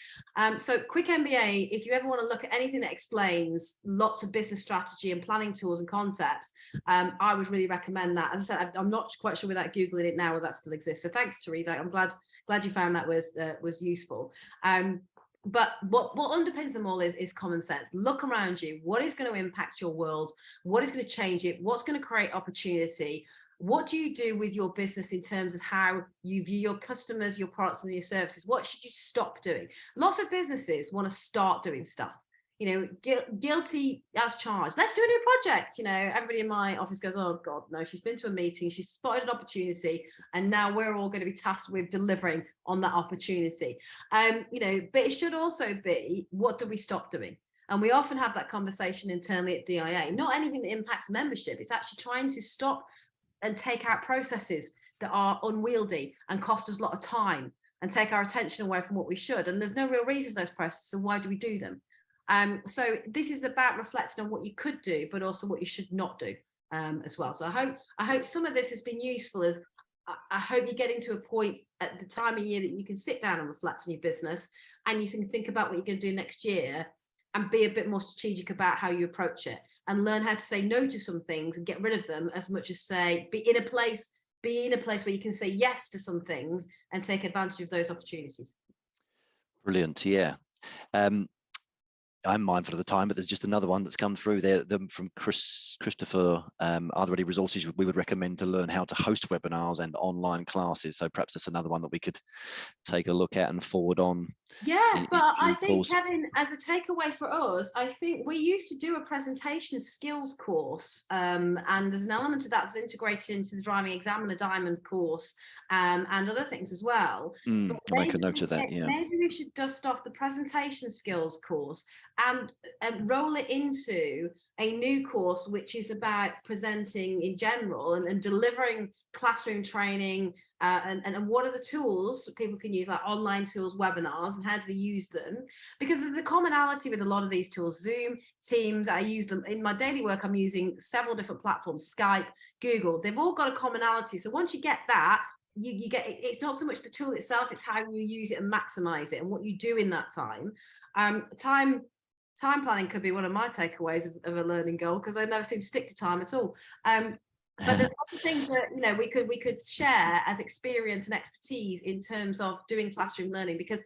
So Quick MBA, if you ever want to look at anything that explains lots of business strategy and planning tools and concepts, I would really recommend that. As I said, I'm not quite sure without Googling it now whether that still exists. So thanks, Teresa. I'm glad you found that was useful. But what underpins them all is common sense. Look around you. What is going to impact your world? What is going to change it? What's going to create opportunity? What do you do with your business in terms of how you view your customers, your products and your services? What should you stop doing? Lots of businesses want to start doing stuff. Guilty as charged. Let's do a new project. Everybody in my office goes, oh God, no, she's been to a meeting, she's spotted an opportunity, and now we're all going to be tasked with delivering on that opportunity. But it should also be, what do we stop doing? And we often have that conversation internally at DIA. Not anything that impacts membership. It's actually trying to stop and take out processes that are unwieldy and cost us a lot of time and take our attention away from what we should. And there's no real reason for those processes, so why do we do them? So this is about reflecting on what you could do, but also what you should not do. as well. So I hope some of this has been useful. As I hope you're getting to a point at the time of year that you can sit down and reflect on your business, and you can think about what you're going to do next year, and be a bit more strategic about how you approach it, and learn how to say no to some things and get rid of them, as much as say be in a place where you can say yes to some things and take advantage of those opportunities. Brilliant. Yeah. I'm mindful of the time, but there's just another one that's come through there from Christopher. Are there any resources we would recommend to learn how to host webinars and online classes? So perhaps that's another one that we could take a look at and forward on. Yeah, but I think, Kevin, as a takeaway for us, I think we used to do a presentation skills course, and there's an element of that's integrated into the Driving Examiner Diamond course, and other things as well. I'll make a note of that. Yeah, maybe we should dust off the presentation skills course and roll it into a new course, which is about presenting in general and delivering classroom training, and what are the tools that people can use, like online tools, webinars, and how do they use them? Because there's a commonality with a lot of these tools. Zoom, Teams, I use them in my daily work. I'm using several different platforms, Skype, Google. They've all got a commonality. So once you get that, you get, it's not so much the tool itself, it's how you use it and maximize it and what you do in that time. Time planning could be one of my takeaways of a learning goal, because I never seem to stick to time at all. But there's other things that, you know, we could share as experience and expertise in terms of doing classroom learning, because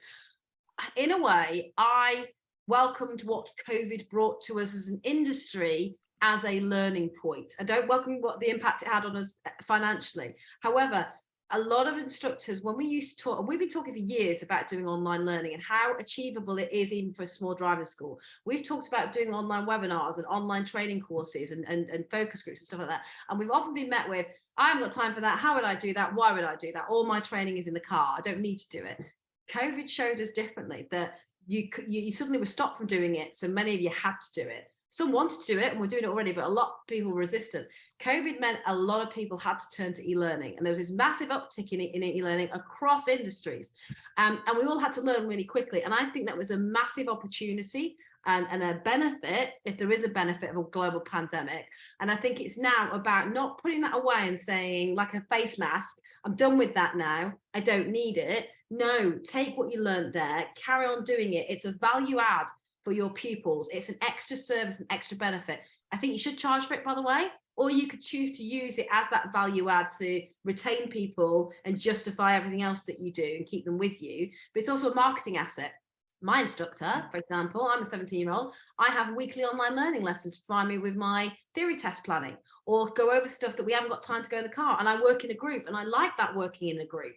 in a way I welcomed what COVID brought to us as an industry as a learning point. I don't welcome what the impact it had on us financially. However, a lot of instructors, when we used to talk, and we've been talking for years about doing online learning and how achievable it is even for a small driving school. We've talked about doing online webinars and online training courses and focus groups and stuff like that. And we've often been met with, I haven't got time for that. How would I do that? Why would I do that? All my training is in the car. I don't need to do it. COVID showed us differently, that you suddenly were stopped from doing it. So many of you had to do it. Some wanted to do it and we're doing it already, but a lot of people were resistant. COVID meant a lot of people had to turn to e-learning, and there was this massive uptick in e-learning across industries, and we all had to learn really quickly. And I think that was a massive opportunity and a benefit, if there is a benefit of a global pandemic. And I think it's now about not putting that away and saying, like a face mask, I'm done with that now, I don't need it. No, take what you learned there, carry on doing it. It's a value add for your pupils. It's an extra service and extra benefit. I think you should charge for it, by the way, or you could choose to use it as that value add to retain people and justify everything else that you do and keep them with you. But it's also a marketing asset. My instructor, for example, I'm a 17-year-old, I have weekly online learning lessons to provide me with my theory test planning, or go over stuff that we haven't got time to go in the car. And I work in a group, and I like that working in a group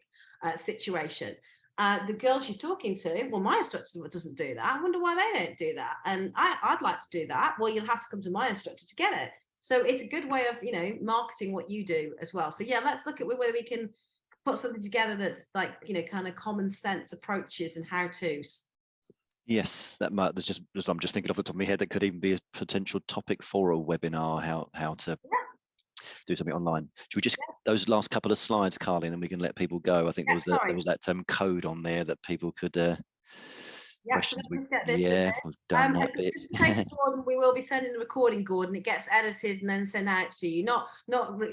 situation. The girl she's talking to, well, my instructor doesn't do that. I wonder why they don't do that. And I'd like to do that. Well, you'll have to come to my instructor to get it. So it's a good way of, you know, marketing what you do as well. So yeah, let's look at whether we can put something together that's like, you know, kind of common sense approaches and how-tos. Yes, that might. There's just, I'm just thinking off the top of my head, that could even be a potential topic for a webinar. How to do something online. Should we just those last couple of slides, Carly, and then we can let people go? I think there was that code on there that people could. Questions. We've done that bit. Just Gordon, we will be sending the recording, Gordon. It gets edited and then sent out to you. Not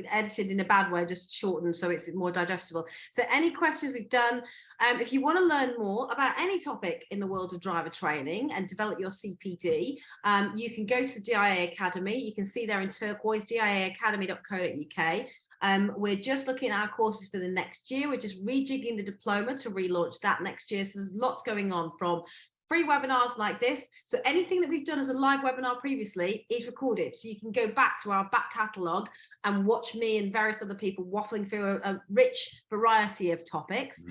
edited in a bad way, just shortened so it's more digestible. So any questions we've done, if you want to learn more about any topic in the world of driver training and develop your CPD, you can go to the DIA Academy. You can see there in turquoise, diaacademy.co.uk. We're just looking at our courses for the next year. We're just rejigging the diploma to relaunch that next year. So there's lots going on, from free webinars like this. So anything that we've done as a live webinar previously is recorded. So you can go back to our back catalogue and watch me and various other people waffling through a rich variety of topics.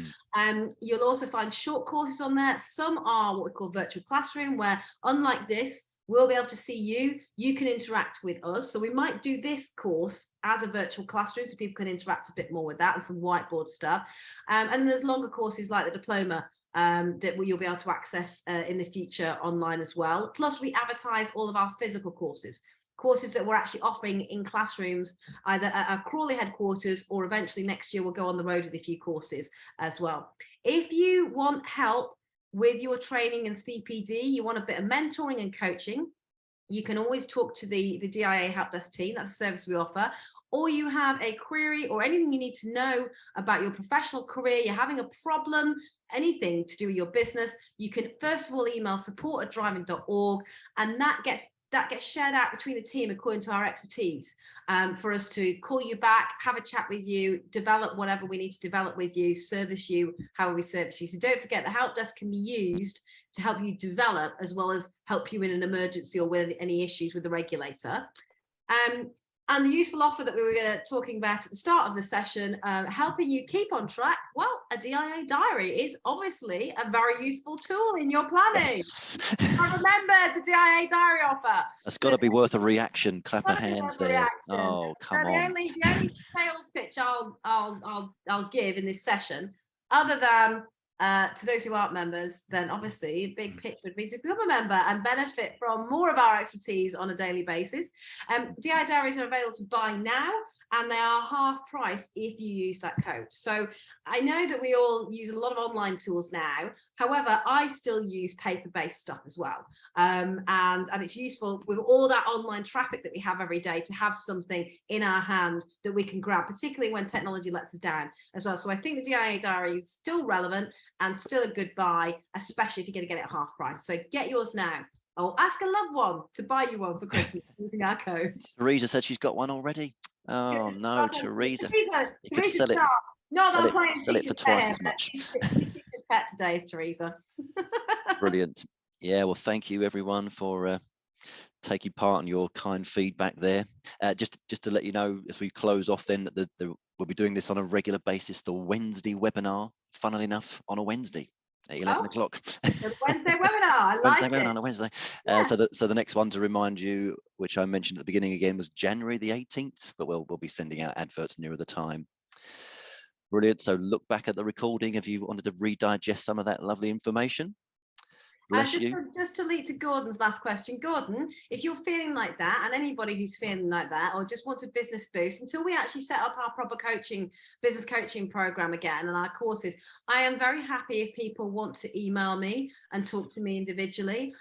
You'll also find short courses on there. Some are what we call virtual classroom, where unlike this, we'll be able to see you. You can interact with us. So we might do this course as a virtual classroom so people can interact a bit more with that, and some whiteboard stuff. And there's longer courses like the diploma that you'll be able to access in the future online as well. Plus, we advertise all of our physical courses that we're actually offering in classrooms, either at our Crawley headquarters, or eventually next year we'll go on the road with a few courses as well. If you want help with your training and CPD, you want a bit of mentoring and coaching, you can always talk to the DIA Help Desk team. That's a service we offer. Or you have a query or anything you need to know about your professional career, you're having a problem, anything to do with your business, you can first of all email support@driving.org, and that gets shared out between the team according to our expertise, for us to call you back, have a chat with you, develop whatever we need to develop with you, service you however we service you. So don't forget, the help desk can be used to help you develop as well as help you in an emergency or with any issues with the regulator. And the useful offer that we were talking about at the start of the session, helping you keep on track. Well, a DIA diary is obviously a very useful tool in your planning. Yes. I remember the DIA diary offer. That's got to be worth a reaction. Clap of hands there. Oh, come on. The only sales pitch I'll give in this session, other than to those who aren't members, then obviously a big pitch would be to become a member and benefit from more of our expertise on a daily basis. DIA diaries are available to buy now, and they are half price if you use that code. So I know that we all use a lot of online tools now. However, I still use paper-based stuff as well. And it's useful with all that online traffic that we have every day to have something in our hand that we can grab, particularly when technology lets us down as well. So I think the DIA diary is still relevant and still a good buy, especially if you're going to get it at half price. So get yours now. Or ask a loved one to buy you one for Christmas using our code. Teresa said she's got one already. Oh no, Teresa. You could sell it. Sell it for twice as much. She's pet today is Teresa. Brilliant. Yeah, well, thank you everyone for taking part in your kind feedback there. Just to let you know, as we close off, then that we'll be doing this on a regular basis. The Wednesday webinar, funnily enough, on a Wednesday at 11 o'clock. Wednesday webinar. I like Wednesday webinar on a Wednesday. Yeah. So the next one, to remind you, which I mentioned at the beginning again, was January the 18th, but we'll be sending out adverts nearer the time. Brilliant. So look back at the recording if you wanted to redigest some of that lovely information. Just to lead to Gordon's last question, Gordon, if you're feeling like that, and anybody who's feeling like that, or just wants a business boost, until we actually set up our proper business coaching program again and our courses, I am very happy if people want to email me and talk to me individually.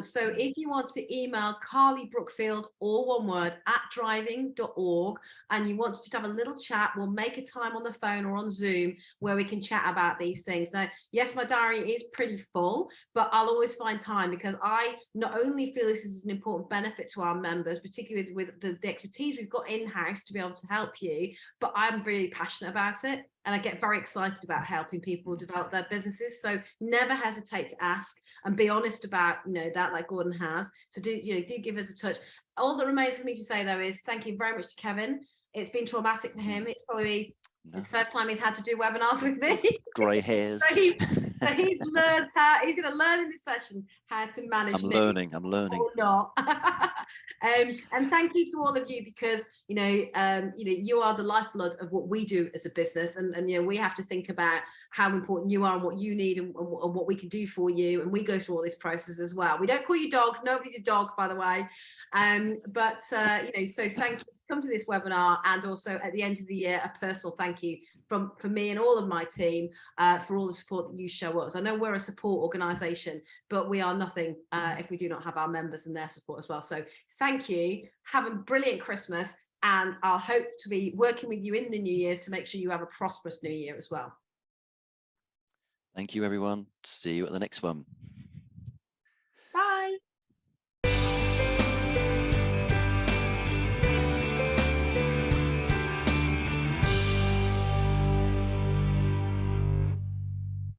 So if you want to email Carly Brookfield, all one word, @driving.org, and you want to just have a little chat, we'll make a time on the phone or on Zoom where we can chat about these things. Now, yes, my diary is pretty full, but I'll always find time, because I not only feel this is an important benefit to our members, particularly with the expertise we've got in-house to be able to help you, but I'm really passionate about it, and I get very excited about helping people develop their businesses. So never hesitate to ask and be honest about that, like Gordon has. So do give us a touch. All that remains for me to say though is thank you very much to Kevin. It's been traumatic for him. It's probably the first time he's had to do webinars with me. Grey hairs. So he's learned he's going to learn in this session how to manage I'm learning. or not. And thank you to all of you, because you are the lifeblood of what we do as a business, and we have to think about how important you are and what you need and what we can do for you, and we go through all this process as well. We don't call you dogs. Nobody's a dog, by the way. So thank you. Come to this webinar, and also at the end of the year, a personal thank you from me and all of my team for all the support that you show us. I know we're a support organisation, but we are nothing if we do not have our members and their support as well. So thank you. Have a brilliant Christmas, and I'll hope to be working with you in the new year to make sure you have a prosperous new year as well. Thank you, everyone. See you at the next one. Bye.